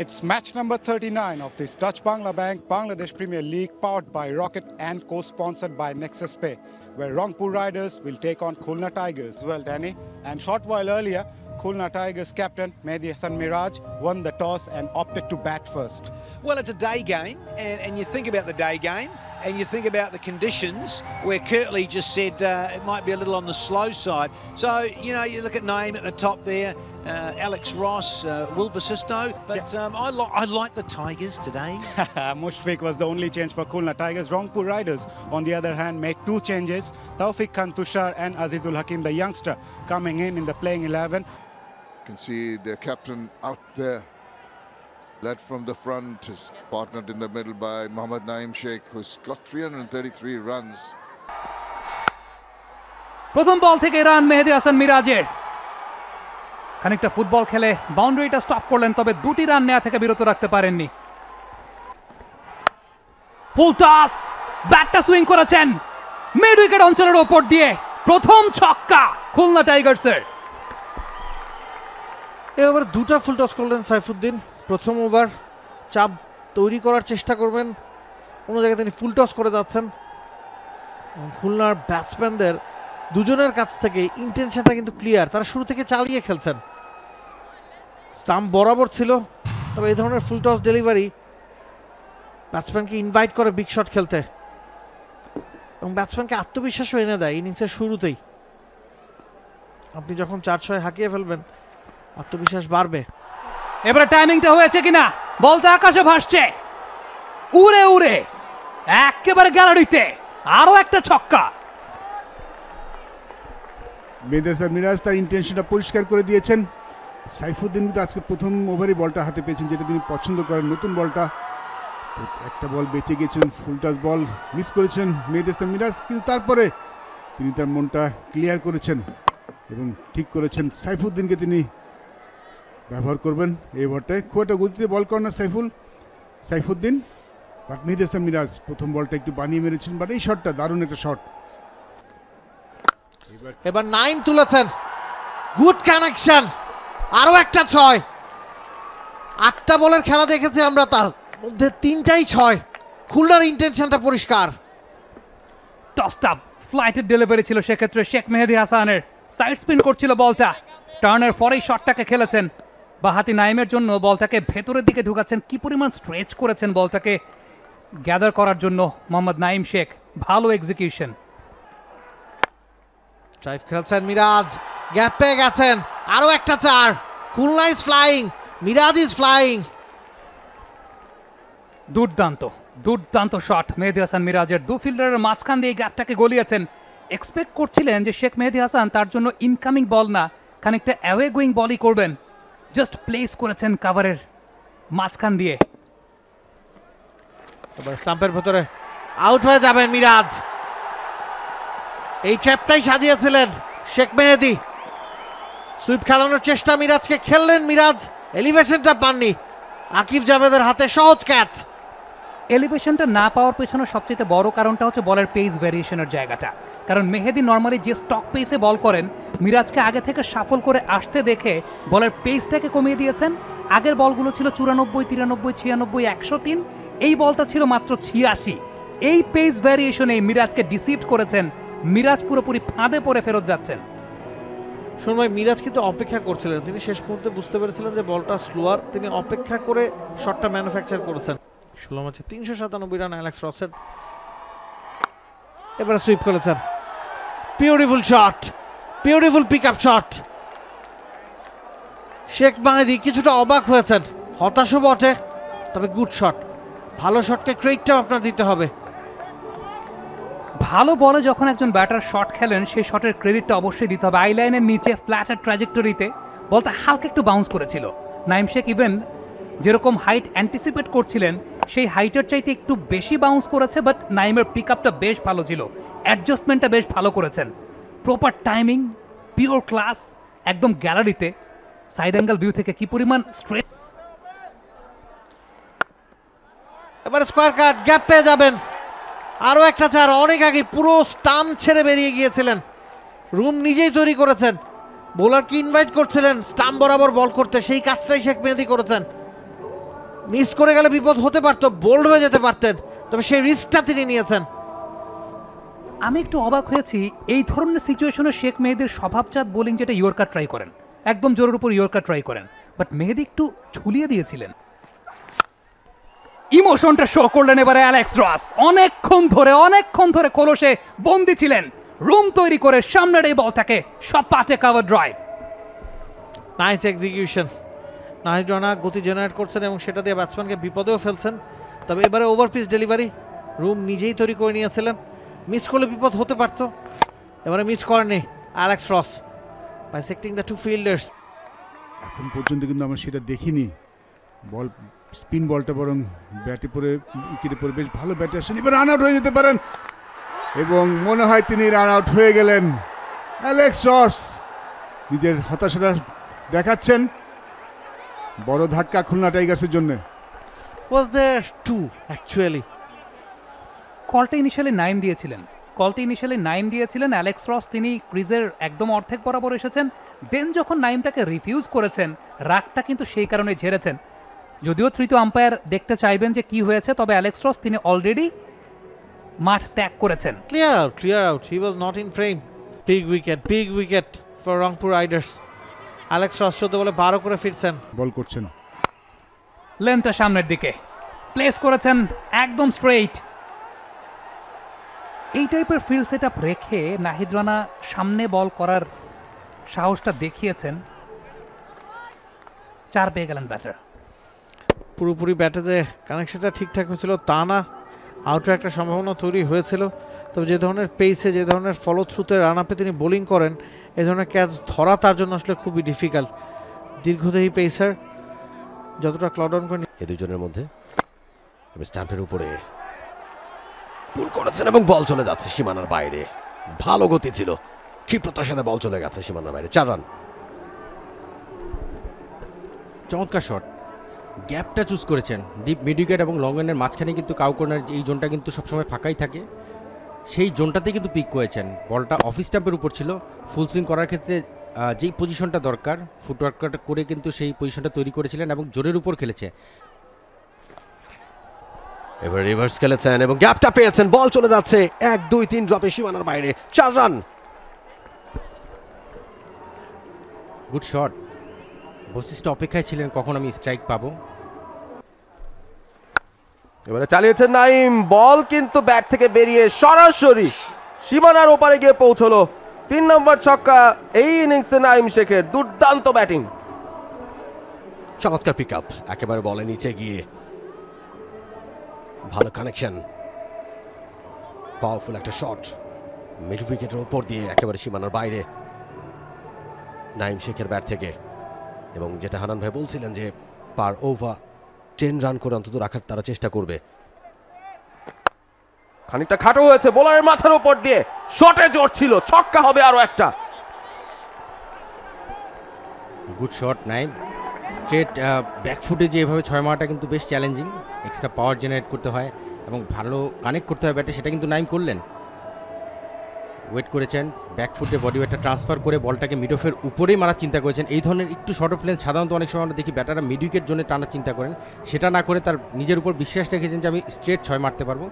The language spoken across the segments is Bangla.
It's match number 39 of this Dutch Bangla Bank Bangladesh Premier League powered by Rocket and co-sponsored by Nexus Pay, where Rangpur Riders will take on Khulna Tigers. Well, Danny, and short while earlier, Khulna Tigers captain Mehdi Hasan Miraj won the toss and opted to bat first. Well, it's a day game, and you think about the day game, and you think about the conditions where Kirtley just said it might be a little on the slow side. So, you know, you look at name at the top there, Alex Ross, Will Basisto, but I like the Tigers today. Mushfiq was the only change for Khulna Tigers. Rangpur Riders, on the other hand, made two changes. Taufiq Khan Tushar and Azizul Hakim, the youngster, coming in the playing 11. You can see their captain out there, led from the front, is partnered in the middle by Mohammad Naeem Sheikh, who's got 333 runs. প্রথম বল থেকে রান মেহেদী হাসান মিরাজের। খানিকটা ফুটবল খেলে বাউন্ডারিটা স্টপ করলেন, তবে দুটি রান নেওয়া থেকে বিরত রাখতে পারেননি। ফুল টস, ব্যাটটা সুইং করেছেন মিড উইকেট অঞ্চলের ওপর দিয়ে, প্রথম ছক্কা খুলনা টাইগার্সের। এবার দুটা ফুল টস করলেন সাইফুদ্দিন। প্রথম ওভার চাপ তৈরি করার চেষ্টা করবেন, কোনো জায়গায় তিনি ফুল টস করে যাচ্ছেন। খুলনার ব্যাটসম্যানদের দুজনের কাছ থেকে ইন্টেনশনটা কিন্তু ক্লিয়ার, তারা শুরু থেকে চালিয়ে খেলছেন। স্টাম্প বরাবর ছিল, তবে এই ধরনের ফুল টস ডেলিভারি ব্যাটসম্যানকে ইনভাইট করে বিগ শট খেলতে, এবং ব্যাটসম্যানকে আত্মবিশ্বাসও এনে দেয় ইনিংসের শুরুতেই। আপনি যখন 4-6 হাঁকিয়ে ফেলবেন, আত্মবিশ্বাস বাড়বে। এবারে টাইমিংটা হয়েছে কিনা, বলটা আকাশে ভাসছে, উড়ে উড়ে একেবারে গ্যালারিতে, আরো একটা ছক্কা। মেহেদী হাসান মিরাজ তার ইন্টেনশনটা পরিষ্কার করে দিয়েছেন। সাইফুদ্দিন কিন্তু আজকে প্রথম ওভারই বলটা হাতে পেয়েছেন, যেটা তিনি পছন্দ করেন, নতুন বলটা। একটা বল বেঁচে গেছেন, ফুল টাচ বল মিস করেছেন মেহেদী হাসান মিরাজ, কিন্তু তারপরে তিনি তার মনটা ক্লিয়ার করেছেন এবং ঠিক করেছেন সাইফুদ্দিনকে তিনি ব্যবহার করবেন এই ওভারটায়। খুব একটা গতিতে বল কর্নার সাইফুদ্দিন, বাট মেহেদী হাসান মিরাজ প্রথম বলটা একটু বানিয়ে মেরেছেন, বাট এই শটটা দারুণ একটা শট। এবার নাইম তুলেছেন, গুড কানেকশন, আরো একটা 6। 8টা বলের খেলা দেখেছি আমরা, তার মধ্যে 3টাই 6। খুলনার ইন্টেনশনটা পরিষ্কার। টসটা ফ্লাইটের ডেলিভারি ছিল সেক্ষেত্রে শেখ মেহেদী হাসানের, সাইড স্পিন করছিল বলটা, টার্নের পরেই শটটাকে খেলেছেন। বাহাতি নাইমের জন্য বলটাকে ভেতরের দিকে ঢুকাচ্ছেন, কি পরিমাণ স্ট্রেচ করেছেন বলটাকে গ্যাদার করার জন্য মোহাম্মদ নাইম শেখ, ভালো এক্সিকিউশন। ড্রাইভ খেলছেন মিরাজ, গ্যাপ পেয়ে গেছেন, আরো একটা 4। Khulna is flying, Miraz is flying. দুর্দান্ত দুর্দান্ত শট মেহেদী হাসান মিরাজের, দু ফিল্ডারের মাঝখান দিয়ে গ্যাপটাকে গলিয়েছেন। এক্সপেক্ট করছিলেন যে শেখ মেহেদী হাসান তার জন্য ইনকামিং বল না, খানিকটা অ্যাওয়ে গোয়িং বলই করবেন, জাস্ট প্লেস করেছেন কাভারের মাঝখান দিয়ে। এবার স্টাম্পের ভেতরে আউট হয়ে যাবেন মিরাজ। এই ট্র্যাপটাই সাজিয়েছিলেন শেখ মেহেদী। সুইপ খেলানোর চেষ্টা মিরাজকে, খেললেন মিরাজ, এলিভেশনটা পাননি। আকিব জাভেদের হাতে সহজ ক্যাচ। এলিভেশনটা না পাওয়ার পেছনে সবচেয়ে বড় কারণটা হচ্ছে বলের পেস ভ্যারিয়েশনের জায়গাটা, কারণ মেহেদী নর্মালি যে স্টক পেসে বল করেন, মিরাজকে আগে থেকে সাফল করে আসতে দেখে বলের পেসটাকে কমিয়ে দিয়েছেন। আগের বলগুলো ছিল 94, 93, 96, 103, এই বলটা ছিল মাত্র 86। এই পেস ভ্যারিয়েশনে মিরাজকে ডিসিভ করেছেন, মিরাজ পুরোপুরি ফাঁদে পড়ে ফেরত যাচ্ছেন। সময় মিরাজ কিন্তু অপেক্ষা করছিলেন, তিনি শেষ মুহূর্তে বুঝতে পেরেছিলেন যে বলটা স্লোয়ার, তিনি অপেক্ষা করে শটটা ম্যানুফ্যাকচার করেছেন। 16 ম্যাচে 397 রান অ্যালেক্স রসের। এবারে সুইপ করেছেন, beautiful shot, beautiful pick up shot. Sheikh Mehedi কিছুটা অবাক হয়েছেন, হতাশও বটে, তবে গুড শট। ভালো শটকে ক্রেডিটটাও আপনার দিতে হবে। ভালো বলে যখন একজন ব্যাটার শট খেলেন, সেই শটের ক্রেডিটটা অবশ্যই দিতে হবে। আই লাইনের নিচে ফ্ল্যাটের ট্র্যাজেক্টরিতে বলটা হালকা একটু বাউন্স করেছিল। নাইম শেখ ইভেন যেরকম হাইট অ্যান্টিসিপেট করছিলেন, সেই হাইটের চাইতে একটু বেশি বাউন্স করেছে, বাট নাইমের পিক আপটা বেশ ভালো ছিল, অ্যাডজাস্টমেন্টটা বেশ ভালো করেছেন, প্রপার টাইমিং, পিওর ক্লাস, একদম গ্যালারিতে সাইড অ্যাঙ্গেল ভিউ থেকে কি পরিমাণ স্ট্রেট। এবার স্কোয়ার কাট, গ্যাপ পেয়ে যাবেন, আরো একটা 4। অনেক আগে পুরো স্টাম্প ছেড়ে বেরিয়ে গিয়েছিলেন, রুম নিজেই তৈরি করেছেন, বোলারকে ইনভাইট করছিলেন স্টাম্প বরাবর বল করতে, সেই কাজটাই শেখ মেহেদী করেছেন। মিস করে গেলে বিপদ হতে পারতো, বোল্ড হয়ে যেতে পারতেন, তবে সেই রিস্কটা তিনি নিয়েছেন। আমি একটু অবাক হয়েছি এই ধরনের সিচুয়েশনে শেখ মেহেদির স্বভাবজাত বোলিং, যেটা ইয়র্কার ট্রাই করেন, একদম জোরের উপর ইয়র্কার ট্রাই করেন, বাট মেহেদি একটু ঝুলিয়ে দিয়েছিলেন। ইমোশনটা শো করলেন এবারে অ্যালেক্স রস। অনেকক্ষণ ধরে খোলসে বন্দি ছিলেন, রুম তৈরি করে সামনের এই বলটাকে সব পাঁচে cover drive. Nice execution. Nahid Rana গতি জেনারেট করছেন এবং সেটা দিয়ে ব্যাটসম্যানকে বিপদেও ফেলছেন। তবে এবারে ওভার পিচ ডেলিভারি রুম নিজেই তৈরি করে নিয়েছিলেন, মিস করলে বিপদ হতে পারত, এবারে মিস করেনি অ্যালেক্স রস বাইসেক্টিং দ্য টু ফিল্ডার্স। এখন পর্যন্ত কিন্তু আমরা সেটা দেখিনি। বল স্পিন বলটা বরং ব্যাটে পড়ে উইকেটে পড়ে বেশ ভালো ব্যাটে আসেন, এবার রান আউট হয়ে যেতে পারেন এবং মনে হয় তিনি রান আউট হয়ে গেলেন। অ্যালেক্স রস নিজের হতাশাটা দেখাচ্ছেন। বড় ধাক্কা খুলনা টাইগার্সের জন্য। ওয়াজ দেয়ার টু অ্যাকচুয়ালি কলটা ইনিশিয়ালি নাইম দিয়েছিলেন অ্যালেক্স রস। তিনি ক্রিজের একদম অর্ধেক বরাবর এসেছেন, দেন যখন নাইম তাকে রিফিউজ করেছেন, রাগটা কিন্তু সেই কারণে ঝেড়েছেন। যদিও তৃতীয় আম্পায়ার দেখতে চাইবেন যে কি হয়েছে, তবে অ্যালেক্স রস তিনি অলরেডি মাঠ ত্যাগ করেছেন। Clear out, he was not in frame. Big wicket for Rangpur Riders. Alex রস 14 বলে 12 করে ফিরছেন, বল করছেন লেন্থটা সামনের দিকে প্লেস করেছেন একদম স্ট্রেইট। এই টাইপের ফিল্ড সেট আপ রেখে নাহিদ রানা সামনে বল করার সাহসটা দেখিয়েছেন। 4 পেয়ে গেলেন ব্যাটার। পুরোপুরি ব্যাটে যে কানেকশনটা ঠিকঠাক হয়েছিল তা না, আউটের একটা সম্ভাবনা তৈরি হয়েছিল। তবে যে ধরনের পেসে, যে ধরনের ফলো থ্রুতে রান আপে তিনি বোলিং করেন, এই ধরনের ক্যাচ ধরা তার জন্য আসলে খুবই ডিফিকাল্ট। দীর্ঘদেহী পেসার যতটা ক্লড অন করে এই দুজনের মধ্যে স্ট্যাম্পের উপরে পুল করেছেন এবং বল চলে যাচ্ছে সীমানার বাইরে। ভালো গতি ছিল, ক্ষিপ্রতার সাথে বল চলে গেছে সীমানার বাইরে। 4 রান। চমৎকার শট, গ্যাপটা চুজ করেছেন। ডিপ মিড উইকেট এবং লং এন্ডের মাঝখানে কিন্তু কাউ কর্নার, এই জোনটা কিন্তু সবসময় ফাঁকাই থাকে, সেই জোনটাতে কিন্তু পিক করেছেন। বলটা অফ স্ট্যাম্পের উপর ছিল। ফুল সুইং করার ক্ষেত্রে যেই পজিশনটা দরকার, ফুটওয়ার্ক করে কিন্তু সেই পজিশনটা তৈরি করেছিলেন এবং জোরের উপর খেলেছে। এবার রিভার্স খেলেছেন এবং গ্যাপটা পেয়েছেন, বল চলে যাচ্ছে 1, 2, 3 ড্রপে সীমানার বাইরে। 4 রান। Good shot. বশিষ্ঠ অপেক্ষায় ছিলেন কখন আমি স্ট্রাইক পাবো। এবারে চালিয়েছেন নাইম, বল কিন্তু ব্যাট থেকে বেরিয়ে সরাসরি সীমানার ওপারে গিয়ে পৌঁছলো। 3 নম্বর ছক্কা এই ইনিংসে নাইম শেখের। দুর্দান্ত ব্যাটিং, চমৎকার পিক আপ, একেবারে বলে নিচে গিয়ে ভালো কানেকশন, পাওয়ারফুল একটা শট মিড উইকেটের ওপর দিয়ে একেবারে সীমানার বাইরে নাইম শেখের ব্যাট থেকে। এবং যেটা হানান ভাই বলছিলেন যে পার ওভার 10 রান করে অন্তত রাখার তারা চেষ্টা করবে। খানিকটা খাটো হয়েছে, বোলারের মাথার উপর দিয়ে শটে জোর ছিল, ছক্কা হবে আরো একটা। Good shot Naim. স্ট্রেট ব্যাকফুটে যে এভাবে 6 মারাটা কিন্তু বেশ চ্যালেঞ্জিং, এক্সট্রা পাওয়ার জেনারেট করতে হয় এবং ভালো কানেক্ট করতে হয় ব্যাটে, সেটা কিন্তু নাইম করলেন। ওয়েট করেছেন, ব্যাকফুটে বডি ওয়েটটা ট্রান্সফার করে বলটাকে মিড অফের উপরেই মারার চিন্তা করেছেন। এই ধরনের একটু শর্ট অফ লেন্থ সাধারণত অনেক সময় আমরা দেখি ব্যাটাররা মিড উইকেট জন্য টানার চিন্তা করেন, সেটা না করে তার নিজের উপর বিশ্বাস রেখেছেন যে আমি স্ট্রেট 6 মারতে পারবো।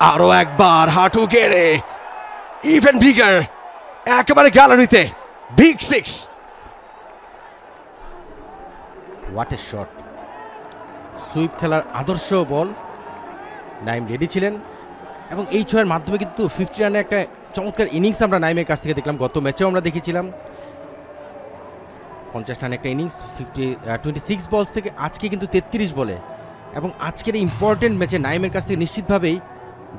আরো একবার হাঁটু গেড়ে ইভেন বিগার, একেবারে গ্যালারিতে big 6। What a shot! Sweep খেলার আদর্শ বল। নাইম রেডি ছিলেন এবং এই 6-এর মাধ্যমে কিন্তু 50 রানের একটা চমৎকার ইনিংস আমরা নাইমের কাছ থেকে দেখলাম। গত ম্যাচেও আমরা দেখেছিলাম 50 রানের একটা ইনিংস 26 বলস থেকে, আজকে কিন্তু 33 বলে। এবং আজকের এই ইম্পর্টেন্ট ম্যাচে নাইমের কাছ থেকে নিশ্চিতভাবেই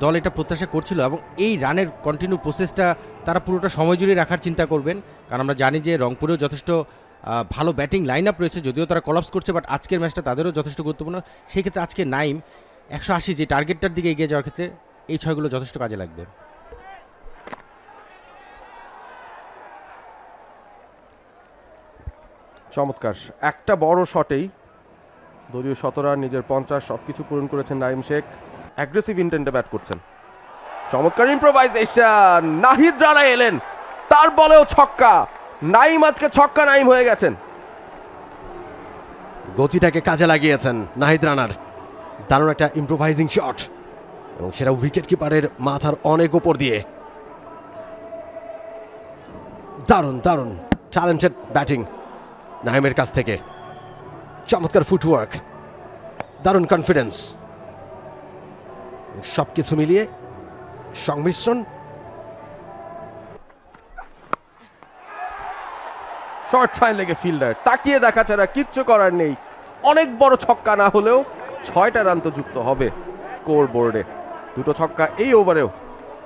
দল এটা প্রত্যাশা করছিল এবং এই রানের কন্টিনিউ প্রসেসটা তারা পুরোটা সময় জুড়ে রাখার চিন্তা করবেন, কারণ আমরা জানি যে রংপুরেও যথেষ্ট ভালো ব্যাটিং লাইন আপ রয়েছে, যদিও তারা কলাপস করছে, বাট আজকের ম্যাচটা তাদেরও যথেষ্ট গুরুত্বপূর্ণ। সেই ক্ষেত্রে আজকে নাইম 180 যে টার্গেটটার দিকে এগিয়ে যাওয়ার ক্ষেত্রে এই 6গুলো যথেষ্ট কাজে লাগবে। চমৎকার একটা বড় শটেই দলীয় 17 রান, নিজের 50, সবকিছু পূরণ করেছেন নাইম শেখ। অ্যাগ্রেসিভ ইন্টেন্টে ব্যাট করছেন। চমৎকার ইম্প্রোভাইজেশন, নাহিদ রানা এলেন, তার বলেও ছক্কা। নাইম আজকে ছক্কা নাইম হয়ে গেছেন। গতিটাকে কাজে লাগিয়েছেন নাহিদ রানার, দারুণ একটা ইম্প্রোভাইজিং শট, এবং সেটা উইকেট কিপারের মাথার অনেক উপর দিয়ে। দারুণ দারুণ ট্যালেন্টেড ব্যাটিং নাইমের কাছ থেকে, চমৎকার ফুটওয়ার্ক, দারুণ কনফিডেন্স, সবকিছু মিলিয়ে সংমিশ্রণ। শর্ট ফাইন লেগে ফিল্ডার তাকিয়ে দেখা ছাড়া কিচ্ছু করার নেই। অনেক বড় ছক্কা না হলেও 6টা রান তো যুক্ত হবে স্কোর বোর্ডে। 2টো ছক্কা এই ওভারেও।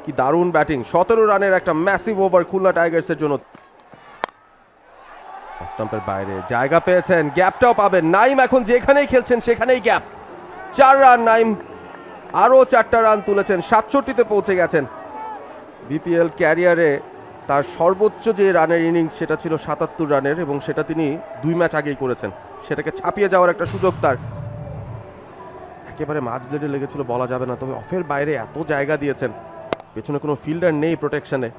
কি দারুণ ব্যাটিং, 17 রানের একটা ম্যাসিভ ওভার খুলনা টাইগার্সের জন্য। স্টাম্পের বাইরে জায়গা পেয়েছেন, গ্যাপটাও পাবেন। নাইম এখন যেখানেই খেলছেন সেখানেই গ্যাপ। 4 রান নাইম, আরও 4টা রান তুলেছেন, 67তে পৌঁছে গেছেন। বিপিএল ক্যারিয়ারে তার সর্বোচ্চ যে রানের ইনিংস সেটা ছিল 77 রানের, এবং সেটা তিনি 2 ম্যাচ আগেই করেছেন। সেটাকে ছাপিয়ে যাওয়ার একটা সুযোগ তার। একেবারে মাঝ ব্লেডে লেগেছিল বলা যাবে না, তবে অফের বাইরে এত জায়গা দিয়েছেন, পেছনে কোনো ফিল্ডার নেই প্রোটেকশনে।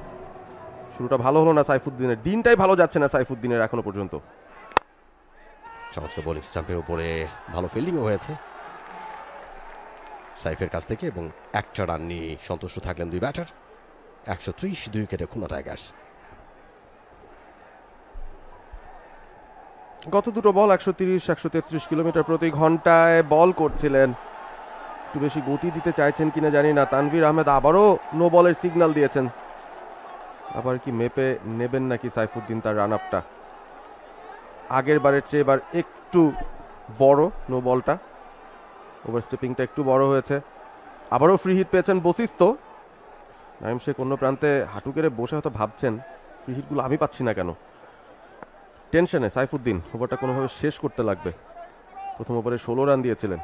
শুরুটা ভালো হলো না সাইফুদ্দিনের, দিনটাই ভালো যাচ্ছে না সাইফুদ্দিনের এখনো পর্যন্ত। চমৎকার বোলিং স্টাম্পের উপরে ভালো ফিল্ডিংও হয়েছে সাইফের কাছ থেকে, এবং 1টা রান নিয়ে সন্তুষ্ট থাকলেন 2 ব্যাটার। 130 2 উইকেটে খুলনা টাইগার্স। গত 2টো বল 130-133 কিলোমিটার প্রতি ঘন্টায় বল করছিলেন। একটু বেশি গতি দিতে চাইছেন কিনা জানি না। তানভীর আহমেদ আবারও নো বলের সিগন্যাল দিয়েছেন। আবার কি মেপে নেবেন নাকি সাইফুদ্দিন তার রান আপটা? আগের বারের চেয়ে এবার একটু বড় নো বলটা, ওভার স্টেপিংটা একটু বড় হয়েছে। আবারও ফ্রি হিট পেয়েছেন বশিষ্ঠ। নাইম শেখ অন্য প্রান্তে হাঁটু গেড়ে বসে হয়তো ভাবছেন ফ্রি হিটগুলো আমি পাচ্ছি না কেন। টেনশনে সাইফুদ্দিন, ওভারটা কোনোভাবে শেষ করতে লাগবে। প্রথম ওভারে 16 রান দিয়েছিলেন।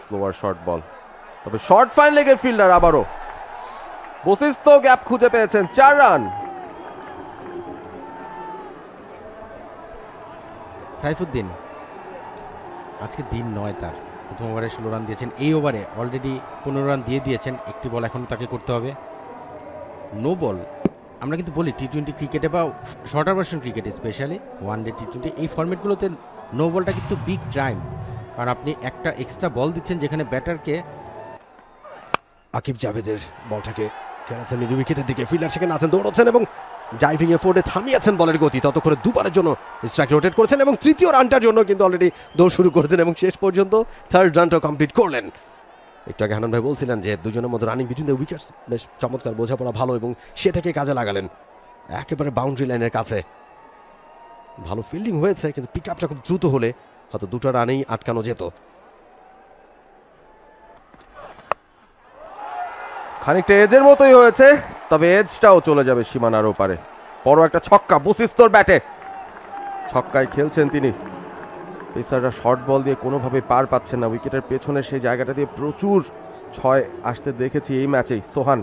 স্লোয়ার শর্ট বল, তবে শর্ট ফাইন লেগের ফিল্ডার আবারও বশিষ্ঠ গ্যাপ খুঁজে পেয়েছেন। 4 রান। সাইফুদ্দিন আজকে দিন নয় তার, প্রথম ওভারে 16 রান দিয়েছেন, এই ওভারে অলরেডি 15 রান দিয়ে দিয়েছেন। একটি বল এখন তাকে করতে হবে, নো বল। আমরা কিন্তু বলি টি-20 ক্রিকেটে বা শর্টার ভার্সন ক্রিকেটে, স্পেশালি ওয়ানডে টি-20 এই ফরম্যাটগুলোতে নো বলটা কিন্তু বিগ ক্রাইম, কারণ আপনি একটা এক্সট্রা বল দিচ্ছেন যেখানে ব্যাটারকে। আকিব জাভেদের বলটাকে খেলেছেন মিড উইকেটের দিকে, ফিল্ডার সেখানে আছেন, দৌড়চ্ছেন এবং ডাইভিং এফোর্টে থামিয়েছেন বলের গতি। ততক্ষণে 2বারের জন্য স্ট্রাইক রোটেট করেছেন এবং 3য় রানটার জন্য কিন্তু অলরেডি দৌড় শুরু করেছেন এবং শেষ পর্যন্ত 3rd রানটাও কমপ্লিট করলেন। একটু আগে হানান ভাই বলছিলেন যে দুজনের মধ্যে রানিং বিটুইন দ্য উইকেটস বেশ চমৎকার, বোঝাপড়া ভালো, এবং সেটাকে কাজে লাগালেন। একেবারে বাউন্ডারি লাইনের কাছে ভালো ফিল্ডিং হয়েছে, কিন্তু পিক আপটা খুব দ্রুত হলে হয়তো 2টা রানেই আটকানো যেত। খানিকটা এজের মতোই হয়েছে, তবে এজটাও চলে যাবে সীমানার ওপারে। বড় একটা ছক্কা বশিষ্ঠর ব্যাটে, ছক্কায় খেলছেন তিনি। পেসাররা শর্ট বল দিয়ে কোনোভাবে পার পাচ্ছেন না। উইকেটের পেছনে সেই জায়গাটা দিয়ে প্রচুর 6 আসতে দেখেছি এই ম্যাচেই। সোহান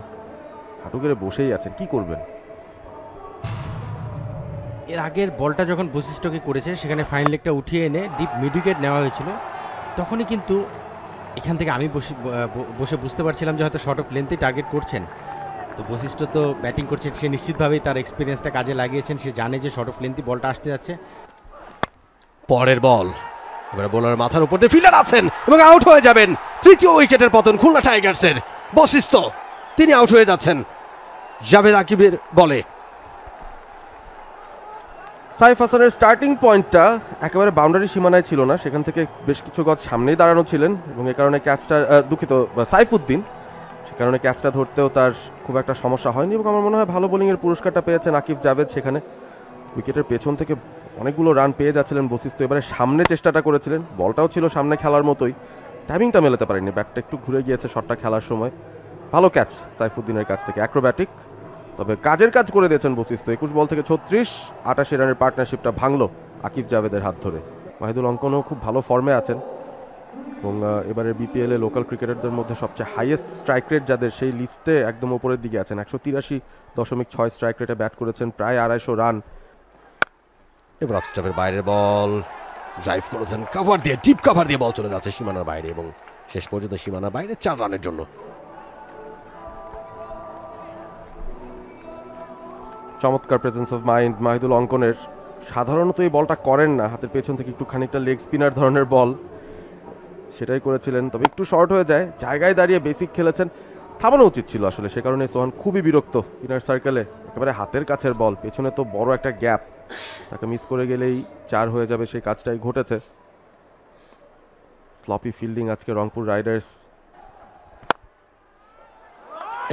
হাঁটু গেড়ে বসেই আছেন, কি করবেন? এর আগের বলটা যখন বশিষ্ঠকে করেছে সেখানে ফাইন লেগটা উঠিয়ে এনে ডিপ মিড উইকেট নেওয়া হয়েছিল, তখনই কিন্তু এখান থেকে আমি বসে বুঝতে পারছিলাম যে হয়তো শর্ট অফ লেন্থে টার্গেট করছেন। তো বশিষ্ঠ তো ব্যাটিং করছেন, সে নিশ্চিতভাবেই তার এক্সপিরিয়েন্সটা কাজে লাগিয়েছেন, সে জানে যে শর্ট অফ লেন্থে বলটা আসতে যাচ্ছে। পরের বল এবারে বোলার মাথার উপর দিয়ে ফিল্ডার আছেন এবং আউট হয়ে যাবেন। 3য় উইকেটের পতন খুলনা টাইগার্সের। বশিষ্ঠ তিনি আউট হয়ে যাচ্ছেন জাভেদ আকিবের বলে। সাইফ হাসানের স্টার্টিং পয়েন্টটা একেবারে বাউন্ডারি সীমানায় ছিল না, সেখান থেকে বেশ কিছু গজ সামনেই দাঁড়ানো ছিলেন এবং এ কারণে ক্যাচটা, দুঃখিত সাইফুদ্দিন, সে কারণে ক্যাচটা ধরতেও তার খুব একটা সমস্যা হয়নি এবং আমার মনে হয় ভালো বোলিংয়ের পুরস্কারটা পেয়েছেন আকিব জাভেদ। সেখানে উইকেটের পেছন থেকে অনেকগুলো রান পেয়ে যাচ্ছিলেন বশিষ্ঠ, এবারে সামনে চেষ্টাটা করেছিলেন, বলটাও ছিল সামনে খেলার মতোই, টাইমিংটা মেলাতে পারেনি, ব্যাটটা একটু ঘুরে গিয়েছে শটটা খেলার সময়। ভালো ক্যাচ সাইফুদ্দিনের কাছ থেকে, অ্যাক্রোব্যাটিক, তবে কাজের কাজ করে দিয়েছেন বশিষ্ঠ। 21 বল থেকে 36, 88 রানের পার্টনারশিপটা ভাঙলো আকিব জাভেদের হাত ধরে। মাহিদুল অঙ্কনও খুব ভালো ফর্মে আছেন এবং এবারে বিপিএল এ লোকাল ক্রিকেটারদের মধ্যে সবচেয়ে হাইয়েস্ট স্ট্রাইক রেট যাদের, সেই লিস্টে একদম উপরের দিকে আছেন। 183.6 স্ট্রাইক রেটে ব্যাট করেছেন, প্রায় 250 রান। এবার অফ স্টাম্পের বাইরের বল ড্রাইভ করেছেন, কভার দিয়ে, ডিপ কভার দিয়ে বল চলে যাচ্ছে সীমানার বাইরে এবং শেষ পর্যন্ত সীমানার বাইরে 4 রানের জন্য। চমৎকার প্রেজেন্স অফ মাইন্ড মাহিদুল অঙ্কনের, সাধারণত এই বলটা করেন না, হাতের পেছন থেকে একটু খানিকটা লেগ স্পিনার ধরনের বল, সেটাই করেছিলেন। তবে একটু শর্ট হয়ে যায়, জায়গায় দাঁড়িয়ে বেসিক খেলেছেন, থামানো উচিত ছিল আসলে। সে কারণে সোহান খুবই বিরক্ত। ইনার সার্কেলে একেবারে হাতের কাছের বল, পেছনে তো বড় একটা গ্যাপ, তাকে মিস করে গেলেই 4 হয়ে যাবে, সেই কাজটাই ঘটেছে। স্লপি ফিল্ডিং আজকে রংপুর রাইডার্স।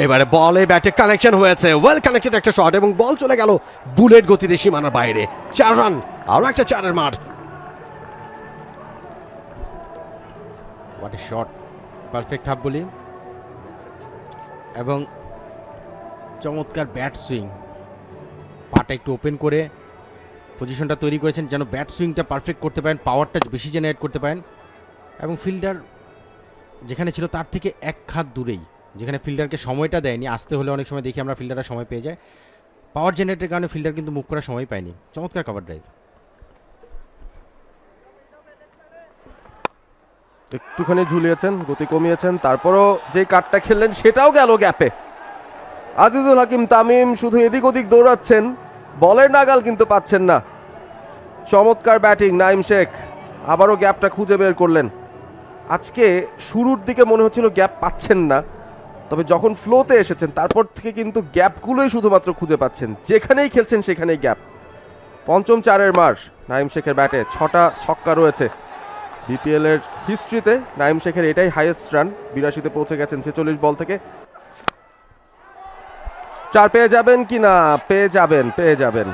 এবারে বলে ব্যাটে কানেকশন হয়েছে, ওয়েল কানেক্টেড একটা শট এবং বল চলে গেল বুলেট গতিতে সীমানার বাইরে। 4 রান, আরো একটা 4-এর মার। What a shot, perfect half বলি এবং চমৎকার ব্যাট সুইং, পাটা একটু ওপেন করে পজিশনটা তৈরি করেছেন যেন ব্যাট সুইংটা পারফেক্ট করতে পারেন, পাওয়ারটা বেশি জেনারেট করতে পারেন। এবং ফিল্ডার যেখানে ছিল তার থেকে এক হাত দূরেই, যেখানে ফিল্ডারকে সময়টা দেয়নি, আসতে হলে অনেক সময় দেখি আমরা ফিল্ডাররা সময় পেয়ে যায়, পাওয়ার জেনারেটের কারণে ফিল্ডার কিন্তু মুভ করার সময় পায়নি। চমৎকার কভার ড্রাইভ। একটুখানি ঝুলিয়েছেন, গতি কমিয়েছেন, তারপরও যে কাটটা খেললেন সেটাও গেল গ্যাপে। আজিজুল হাকিম তামিম শুধু এদিক ওদিক দৌড়াচ্ছেন, বলের নাগাল কিন্তু পাচ্ছেন না। চমৎকার ব্যাটিং নাইম শেখ, আবারও গ্যাপটা খুঁজে বের করলেন। আজকে শুরুর দিকে মনে হচ্ছিল গ্যাপ পাচ্ছেন না, তবে যখন ফ্লোতে এসেছেন তারপর থেকে কিন্তু গ্যাপগুলোই শুধুমাত্র খুঁজে পাচ্ছেন, যেখানেই খেলছেন সেখানেই গ্যাপ। পঞ্চম 4-এর মার নাইম শেখের ব্যাটে, 6টা ছক্কা রয়েছে বিপিএল এর হিস্ট্রিতে। নাইম শেখের এটাই হাইয়েস্ট রান, 82-তে পৌঁছে গেছেন 46 বল থেকে। 4 পেয়ে যাবেন কি না? পেয়ে যাবেন।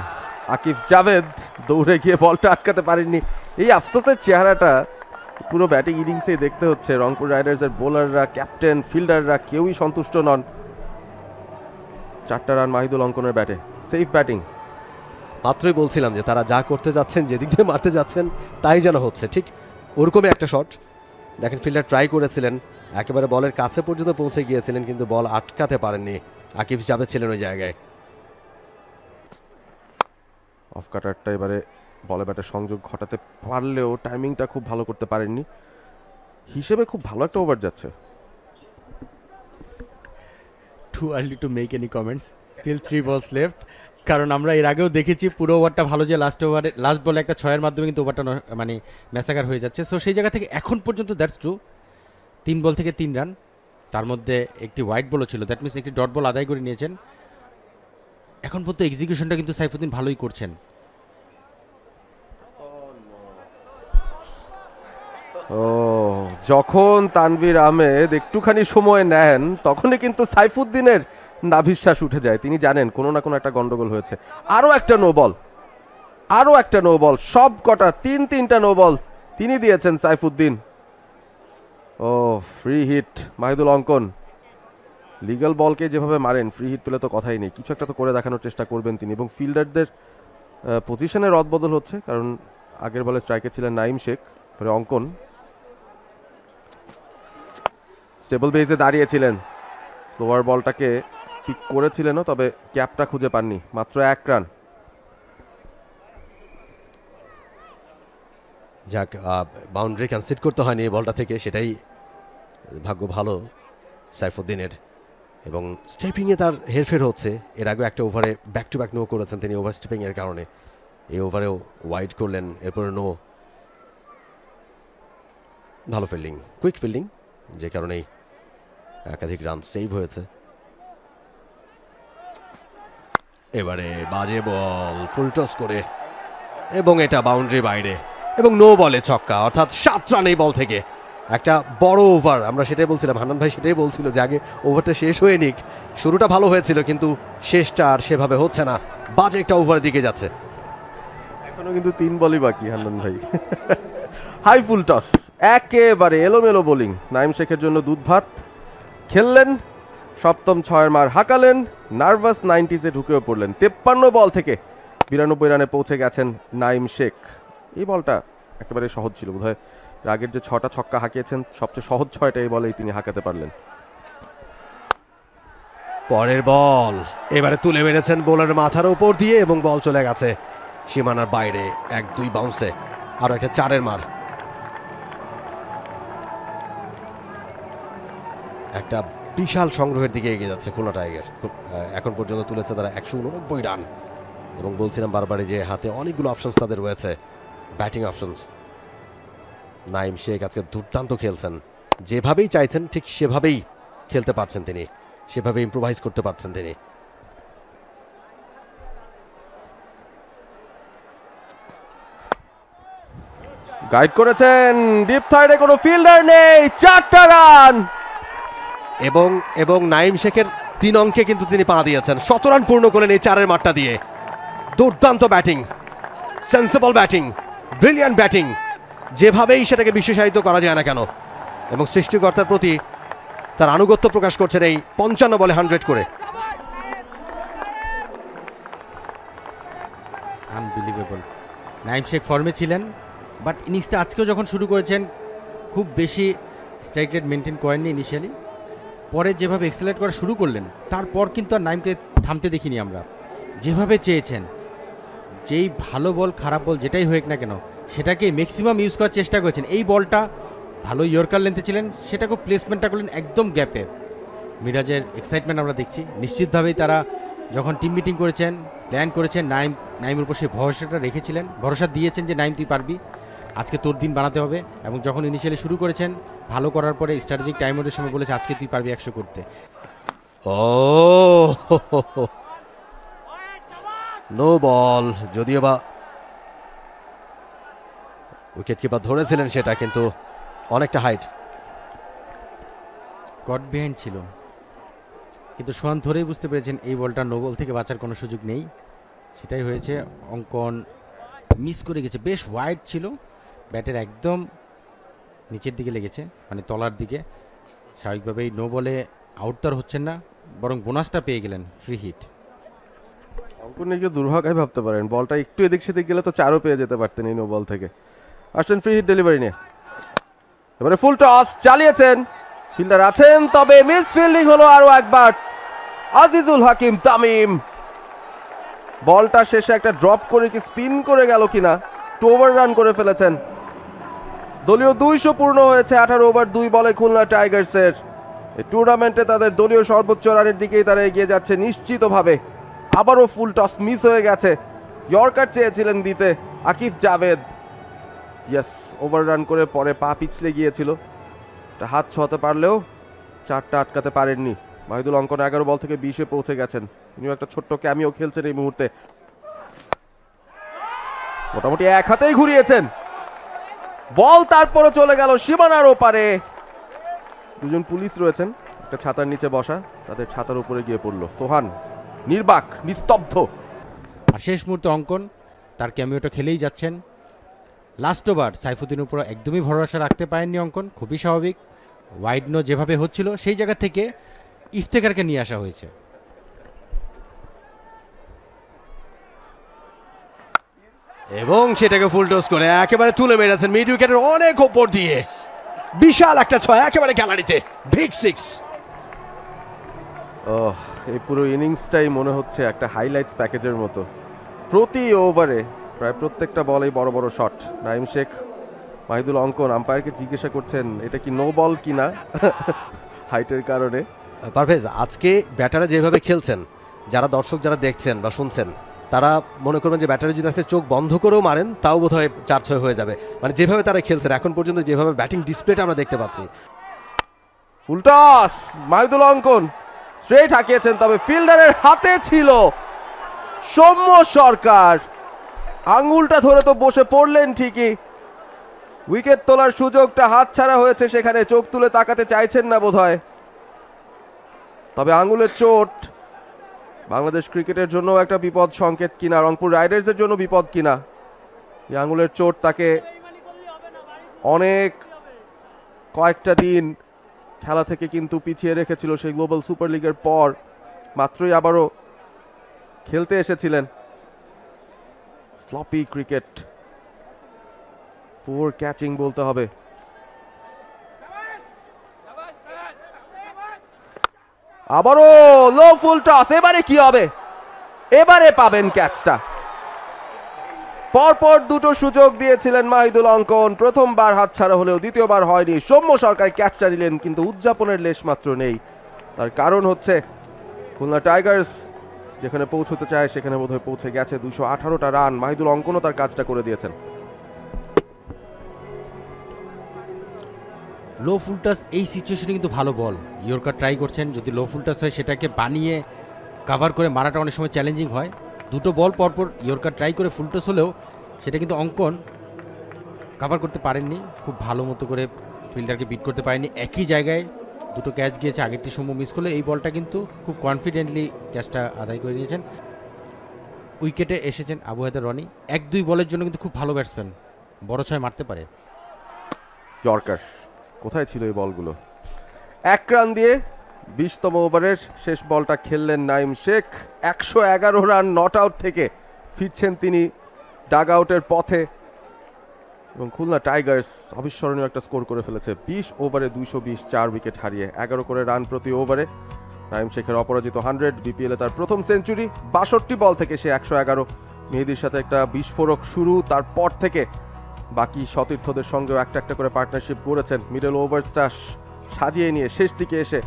আকিব জাভেদ দৌড়ে গিয়ে বলটা আটকাতে পারেননি। এই আফসোসের চেহারাটা পুরো ব্যাটিং ইনিংসে দেখতে হচ্ছে। রংপুর রাইডার্সের বোলাররা, ক্যাপ্টেন, ফিল্ডাররা কেউই সন্তুষ্ট নন। 4টা রান মাহিদুল অঙ্কনের ব্যাটে, সেফ ব্যাটিং। মাত্রই বলছিলাম যে তারা যা করতে যাচ্ছেন, যেদিক দিয়ে মারতে যাচ্ছেন তাই যেন হচ্ছে, ঠিক ওরকমই একটা শট। দেখেন ফিল্ডার ট্রাই করেছিলেন, একেবারে বলের কাছে পর্যন্ত পৌঁছে গিয়েছিলেন, কিন্তু বল আটকাতে পারেননি। আকিব জাভেদ ছিলেন ওই জায়গায়। অফ কাটারটা এবারে বলে ব্যাটে সংযোগ ঘটাতে পারলেও টাইমিংটা খুব ভালো করতে পারেননি। হিসেবে খুব ভালো একটা ওভার যাচ্ছে। Too early to make any comments, still 3 balls left. কারণ আমরা এর আগেও দেখেছি পুরো ওভারটা ভালো, যে লাস্ট বলে একটা 6-এর মাধ্যমে কিন্তু ওভারটা মানে ম্যাসাকার হয়ে যাচ্ছে। সো সেই জায়গা থেকে এখন পর্যন্ত দ্যাটস ট্রু, 3 বল থেকে 3 রান, তার মধ্যে একটি হোয়াইট বলও ছিল, দ্যাট মিনস একটি ডট বল আদায় করে নিয়েছেন। এখন পর্যন্ত এক্সিকিউশনটা কিন্তু সাইফুদ্দিন ভালোই করছেন। ও, যখন তানভীর আহমেদ একটুখানি সময় নেন তখনই কিন্তু সাইফুদ্দিনের নাভিশ্বাস উঠে যায়। তিনি জানেন কোনো না কোনো একটা গন্ডগোল হয়েছে। আরো একটা নো বল, সব কটা 3-3টা নো বল তিনি দিয়েছেন সাইফুদ্দিন। ও, ফ্রি হিট মাহিদুল অঙ্কন। লিগ্যাল বলকে যেভাবে মারেন, ফ্রি হিট পেলে তো কথাই নেই, কিছু একটা তো করে দেখানোর চেষ্টা করবেন তিনি। এবং ফিল্ডারদের পজিশনের রদবদল হচ্ছে, কারণ আগের বলে স্ট্রাইকে ছিলেন নাইম শেখ, পরে অঙ্কন স্টেবল বেসে দাঁড়িয়েছিলেন, স্লোয়ার বলটাকে পিক করেছিলেনও, তবে ক্যাপটা খুঁজে পাননি। মাত্র 1 রান। যাক, বাউন্ডারি কনসিড করতে হয়নি এই বলটা থেকে, সেটাই ভাগ্য ভালো সাইফুদ্দিনের। এবং স্টেপিংয়ে তার হেরফের হচ্ছে। এর আগে একটা ওভারে ব্যাক টু ব্যাক নো করেছেন তিনি ওভার স্টেপিংয়ের কারণে। এই ওভারেও ওয়াইড করলেন, এরপরে নো। ভালো ফিল্ডিং, কুইক ফিল্ডিং, যে কারণেই একাধিক রান সেভ হয়েছে। এবারে বাজে বল, ফুল টস করে, এবং এটা বাউন্ডারি বাইরে এবং নো বলে ছক্কা, অর্থাৎ 7 রান এই বল থেকে। একটা বড় ওভার, আমরা সেটাই বলছিলাম, হান্নান ভাই সেটাই বলছিল যে আগে ওভারটা শেষ হয়ে নিক। শুরুটা ভালো হয়েছিল কিন্তু শেষটা আর সেভাবে হচ্ছে না, বাজে একটা ওভারের দিকে যাচ্ছে। এখনো কিন্তু 3 বলই বাকি হান্নান ভাই। হাই ফুল টস, একেবারে এলোমেলো বোলিং। নাইম শেখের জন্য দুধ ভাত খেললেন, সপ্তম 6-এর মার হাঁকালেন, নার্ভাস 90s ঢুকেও পড়লেন। 53 বল থেকে 92 রানে পৌঁছে গেছেন নাইম শেখ। এই বলটা একেবারে সহজ ছিল, বোধহয় আগের যে 6টা ছক্কা হাঁকিয়েছেন সবচেয়ে সহজ 6টা এই বলেই তিনি হাঁকাতে পারলেন। পরের বল এবারে তুলে মেরেছেন বোলারের মাথার উপর দিয়ে এবং বল চলে গেছে সীমানার বাইরে 1-2 বাউন্সে। আরো একটা 4-এর মার। একটা বিশাল সংগ্রহের দিকে এগিয়ে যাচ্ছে খুলনা টাইগার। এখন পর্যন্ত তুলেছে তারা 189 রান। এবং বলছিলাম বারবারই যে হাতে অনেকগুলো অপশনস তাদের রয়েছে, ব্যাটিং অপশনস। নাইম শেখ আজকে দুর্দান্ত খেলছেন, যেভাবেই চাইছেন ঠিক সেভাবেই খেলতে পারছেন তিনি, সেভাবে ইম্প্রোভাইজ করতে পারছেন তিনি। গাইড করেছেন, ডিপ সাইডে কোনো ফিল্ডার নেই, 4টা রান। এবং নাইম শেখের 3 অঙ্কে কিন্তু তিনি পা দিয়েছেন, 17 রান পূর্ণ করলেন এই 4-এর মাঠটা দিয়ে। দুর্দান্ত batting, sensible batting, brilliant batting, যেভাবেই সেটাকে বিশেষায়িত করা যায় না কেন। এবং সৃষ্টিকর্তার প্রতি তার আনুগত্য প্রকাশ করছেন এই 55 বলে 100 করে। আনবিলিভেবল। নাইম শেখ ফর্মে ছিলেন, বাট ইনিংসটা আজকেও যখন শুরু করেছেন খুব বেশি স্ট্রাইক রেট মেনটেন করেননি ইনিশিয়ালি, পরে যেভাবে এক্সেলারেট করা শুরু করলেন তারপর কিন্তু আর নাইমকে থামতে দেখিনি আমরা। যেভাবে চেয়েছেন, যেই ভালো বল খারাপ বল যেটাই হোক না কেন সেটাকে ম্যাক্সিমাম ইউজ করার চেষ্টা করেছেন। এই বলটা ভালো ইয়র্কার লেন্থে ছিলেন, সেটাকে প্লেসমেন্টটা করলেন একদম গ্যাপে। মিরাজের এক্সাইটমেন্ট আমরা দেখছি, নিশ্চিতভাবেই তারা যখন টিম মিটিং করেছেন, প্ল্যান করেছেন, নাইমের উপর সেই ভরসাটা রেখেছিলেন, ভরসা দিয়েছেন যে নাইম তুই পারবি, আজকে তোর দিন বানাতে হবে। এবং যখন ইনিশিয়ালি শুরু করেছেন ভালো করার পরে স্ট্র্যাটেজিক টাইম আউটের সময় বলেছে আজকে তুই পারবি 100 করতে। নো বল, যদিও বা উইকেট কিপার ধরেছিলেন সেটা, কিন্তু অনেকটা হাইট, গড বিহাইন্ড ছিল, কিন্তু সোহান ধরেই বুঝতে পেরেছেন এই বলটা নো বল থেকে বাঁচার কোনো সুযোগ নেই। সেটাই হয়েছে, অঙ্কন মিস করে গেছে, বেশ ওয়াইড ছিল, ব্যাটের একদম নিচের দিকে লেগেছে, মানে তলার দিকে। স্বাভাবিকভাবেই নো বলে আউট তো আর হচ্ছেন না, বরং বোনাসটা পেয়ে গেলেন, ফ্রি হিট। অঙ্কন নিজে দুর্ভাগ্যই ভাবতে পারেন, বলটা একটু এদিক সেদিক গেলে তো 4ও পেয়ে যেতে পারতেন এই নো বল থেকে। আসছেন ফ্রি হিট ডেলিভারি নিয়ে, এবারে ফুল টস চালিয়েছেন, ফিল্ডার আছেন, তবে মিস ফিল্ডিং হলো আরো একবার আজিজুল হাকিম তামিম। বলটা শেষে একটা ড্রপ করে কি স্পিন করে গেল কিনা, ওভার রান করে ফেলেছেন। দলীয় 200 পূর্ণ হয়েছে 18 ওভার 2 বলে খুলনা টাইগার্সের। এই টুর্নামেন্টে তাদের দলীয় সর্বোচ্চ রানের দিকেই তারা এগিয়ে যাচ্ছে নিশ্চিতভাবে। আবারও ফুল টস মিস হয়ে গেছে, ইয়র্কার চেয়েছিলেন দিতে Akif Javed, yes, over run করে পরে পা পিছলে গিয়েছিল, হাত ছোঁয়াতে পারলেও 4টা আটকাতে পারেননি। মাহিদুল অঙ্কন 11 বল থেকে 20-এ পৌঁছে গেছেন, তিনিও একটা ছোট্ট ক্যামিও খেলছেন এই মুহূর্তে। মোটামুটি এক হাতেই ঘুরিয়েছেন বল, তারপরে চলে গেল সীমানার ওপারে। দুজন পুলিশ রয়েছেন একটা ছাতার নিচে বসা, তাদের ছাতার উপরে গিয়ে পড়লো। সোহান নির্বাক, নিস্তব্ধ। আর শেষ মুহূর্তে অঙ্কন তার ক্যামিওটা খেলেই যাচ্ছেন। লাস্ট ওভার সাইফুদ্দিনের উপর একদমই ভরসা রাখতে পারেননি অঙ্কন, খুবই স্বাভাবিক। ওয়াইড নো যেভাবে হচ্ছিল সেই জায়গা থেকে ইফতেখারকে নিয়ে আসা হয়েছে। এবং সেটাকে ফুল টস করে একেবারে তুলে মেরেছেন মিড উইকেটের অনেক ওপর দিয়ে, বিশাল একটা 6 একেবারে গ্যালারিতে, বিগ 6। এই পুরো ইনিংসটাই মনে হচ্ছে একটা হাইলাইটস প্যাকেজের মতো। প্রতি ওভারে প্রায় প্রত্যেকটা বলেই বড় বড় শট। নাইম শেখ, মাহিদুল অঙ্কন আম্পায়ারকে জিজ্ঞাসা করছেন এটা কি নো বল কিনা হাইটের কারণে। পারভেজ, আজকে ব্যাটাররা যেভাবে খেলছেন, যারা দর্শক যারা দেখছেন বা শুনছেন তারা মনে করবেন যে ব্যাটারে যদি আজকে চোখ বন্ধ করেও মারেন তাও বোধ হয় 4-6 হয়ে যাবে, মানে যেভাবে তারা খেলছেন এখন পর্যন্ত, যেভাবে ব্যাটিং ডিসপ্লেটা আমরা দেখতে পাচ্ছি। ফুল টস, মাহিদুল অঙ্কন স্ট্রেট হাঁকিয়েছেন, তবে ফিল্ডারের হাতে ছিল সৌম্য সরকার, আঙ্গুলটা ধরে তো বসে পড়লেন ঠিকই, উইকেট তোলার সুযোগটা হাতছাড়া হয়েছে, সেখানে চোখ তুলে তাকাতে চাইছেন না বোধহয়। তবে আঙ্গুলের চোট বাংলাদেশ ক্রিকেটের জন্য একটা বিপদ সংকেত কিনা, রংপুর রাইডার্সের জন্য বিপদ কিনা। এই আঙ্গুলের চোট তাকে কয়েকটা দিন খেলা থেকে কিন্তু পিছিয়ে রেখেছিল, সেই গ্লোবাল সুপার লিগের পর মাত্রই আবারও খেলতে এসেছিলেন। স্লপি ক্রিকেট, পুয়ার ক্যাচিং বলতে হবে। আবারও লো ফুল টস, এবারে কি হবে, এবারে পাবেন ক্যাচটা। পরপর দুটো সুযোগ দিয়েছিলেন মাহিদুল অঙ্কন, প্রথমবার হাতছাড়া হলেও দ্বিতীয়বার হয়নি। সৌম্য সরকার ক্যাচটা নিলেন, কিন্তু উদযাপনের লেশ মাত্র নেই। তার কারণ হচ্ছে খুলনা টাইগার্স যেখানে পৌঁছতে চায় সেখানে বোধহয় পৌঁছে গেছে। 218টা রান, মাহিদুল অঙ্কনও তার কাজটা করে দিয়েছেন। লো ফুল টাচ এই সিচুয়েশনে কিন্তু ভালো বল, ইয়র্কার ট্রাই করছেন, যদি লো ফুল টাচ হয় সেটাকে বানিয়ে কাভার করে মারাটা অনেক সময় চ্যালেঞ্জিং হয়। দুটো বল পরপর ইয়র্কার ট্রাই করে ফুল টাচ হলেও সেটা কিন্তু অঙ্কন কাভার করতে পারেননি, খুব ভালো মতো করে ফিল্ডারকে বিট করতে পারেনি। একই জায়গায় দুটো ক্যাচ গিয়েছে, আগেরটি সময় মিস করলে এই বলটা কিন্তু খুব কনফিডেন্টলি ক্যাচটা আদায় করে নিয়েছেন। উইকেটে এসেছেন আবু হায়দার রনি, 1-2 বলের জন্য কিন্তু খুব ভালো ব্যাটসম্যান, বড় ছয় মারতে পারে। ইয়র্কার কোথায় ছিল এই বলগুলো? 1 রান দিয়ে 20তম ওভারের শেষ বলটা খেললেন Naim Sheikh. 111 run not out থেকে ফিরছেন তিনি ডাগ আউটের পথে, এবং খুলনা টাইগার্স অবিস্মরণীয় একটা স্কোর করে ফেলেছে। 20 ওভারে 220, 4 উইকেট হারিয়ে 11 করে রান প্রতি ওভারে। নাইম শেখের অপরাজিত 100, বিপিএলে তার প্রথম সেঞ্চুরি। 62 বল থেকে সে 111। মেহেদির সাথে একটা বিস্ফোরক শুরু, তারপর থেকে বাকি সতীর্থদের সঙ্গেও একটা করে পার্টনারশিপ করেছেন। মিডল ওভার্সটা সাজিয়ে নিয়ে শেষ দিকে এসে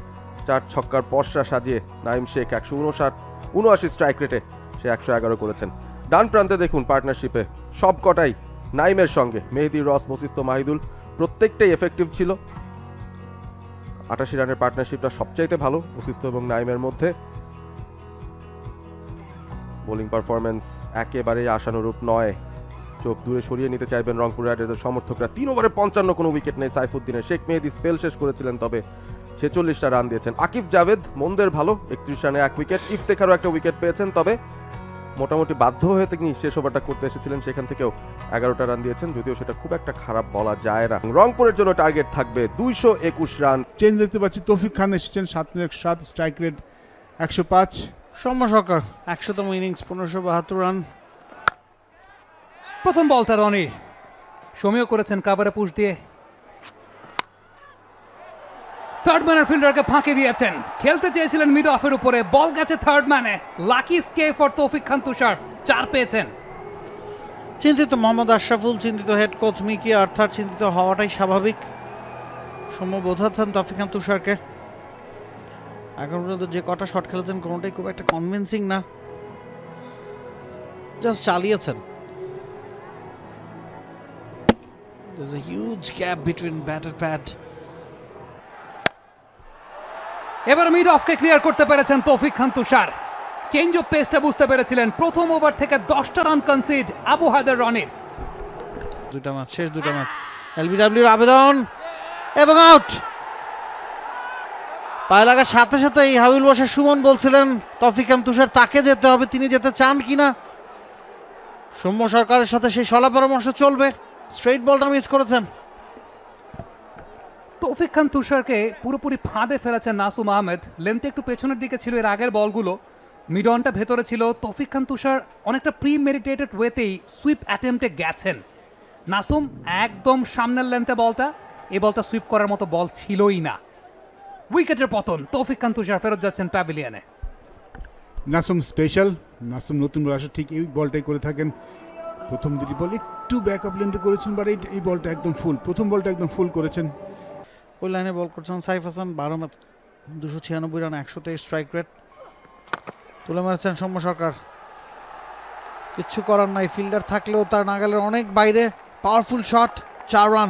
4 ছক্কার পরশা সাজিয়ে নাইম শেখ 179 স্ট্রাইক রেটে সে 111 করেছেন। ডান প্রান্তে দেখুন পার্টনারশিপে সব কটাই নাইমের সঙ্গে, মেহেদি, রস, বশিষ্ঠ, মাহিদুল প্রত্যেকটাই এফেক্টিভ ছিল। 88 রানের পার্টনারশিপটা সবচাইতে ভালো বশিষ্ঠ এবং নাইমের মধ্যে। বোলিং পারফরমেন্স একেবারেই আশানুরূপ নয়, চোখ দূরে সরিয়ে নিতে চাইবেন রংপুর রাইডার্সের সমর্থকরা। 3 ওভারে 55 কোনো উইকেট নেই সাইফুদ্দিনের। শেখ মেহেদি স্পেল শেষ করেছিলেন, তবে 46টা রান দিয়েছেন। আকিব জাভেদ মন্দের ভালো, 31 রানে 1 উইকেট। ইফতেখারও একটা উইকেট পেয়েছেন, তবে মোটামুটি বাধ্য হয়ে তিনি শেষ ওভারটা করতে এসেছিলেন, সেখান থেকেও 11টা রান দিয়েছেন, যদিও সেটা খুব একটা খারাপ বলা যায় না। রংপুরের জন্য টার্গেট থাকবে 221 রান। চেঞ্জ দেখতে পাচ্ছি, তৌফিক খান এসেছেন 7 স্ট্রাইক রেট 105। সৌম্য সরকার 100তম ইনিংস 1572 রান। প্রথম বলটা রনির, সমীয় করেছেন কাভারে পুশ দিয়ে। থার্ড ম্যানের ফিল্ডারকে ফাঁকি দিয়েছেন, খেলতে চেয়েছিলেন মিড অফের উপরে, বল গেছে থার্ড ম্যানে। লাকি স্কেপ ফর তৌফিক খান তুষার, 4 পেয়েছেন। চিন্তিত মোহাম্মদ আশরাফুল, চিন্তিত হেড কোচ মিকি, অর্থাৎ চিন্তিত হওয়াটাই স্বাভাবিক। সৌম্য বোঝাচ্ছেন তৌফিক খান তুষারকে। এখন পর্যন্ত যে কটা শট খেলেছেন কোনোটাই খুব একটা কনভিন্সিং না, জাস্ট চালিয়েছেন। There's a huge gap between bat and pad. এবার মিড অফকে ক্লিয়ার করতে পেরেছেন তৌফিক খান তুষার। চেঞ্জ অফ পেসটা বুঝতে পেরেছিলেন। প্রথম ওভার থেকে 10টা রান কনসিড আবু হায়দার রনির। দুটা ম্যাচ শেষ, দুটা ম্যাচ। এলবিডব্লিউর আবেদন এবং আউট। পায়ে লাগার সাথে সাথেই হাবিল বসা সুমন বলছিলেন তৌফিক খান তুষার তাকে যেতে হবে, তিনি যেতে চান কিনা। সৌম্য সরকারের সাথে সেই সলা পরামর্শ চলবে। স্ট্রেইট বলটা মিস করেছেন। তৌফিক খান তুষারকে পুরোপুরি ফাঁদে ফেলেছেন নাসুম আহমেদ। লেন্থে একটু পেছনের দিকে ছিল এর আগের বলগুলো, মিড অনটা ভেতরে ছিল। তৌফিক খান তুষার অনেকটা প্রি মেডিটেটেড ওয়েতেই সুইপ অ্যাটেম্পটে গেছেন। নাসুম একদম সামনের লেন্থে বলটা, এই বলটা সুইপ করার মতো বল ছিলই না। উইকেটের পতন, তৌফিক খান তুষার ফেরত যাচ্ছেন প্যাভিলিয়নে। নাসুম স্পেশাল, নাসুম নতুন বয়সে ঠিক এই বলটাই করে থাকেন। প্রথম দুটি বল একটু ব্যাক আপ লেন্থে করেছেন, বাট এই বলটা একদম ফুল, প্রথম বলটা একদম ফুল করেছেন। ওই লাইনে বল করছেন Saif Hasan. 12 match 296 run, 123 strike rate. তুলে মারছেন সৌম্য সরকার। কিচ্ছু করার নাই, ফিল্ডার থাকলেও তার নাগালের অনেক বাইরে। Powerful shot, 4 run.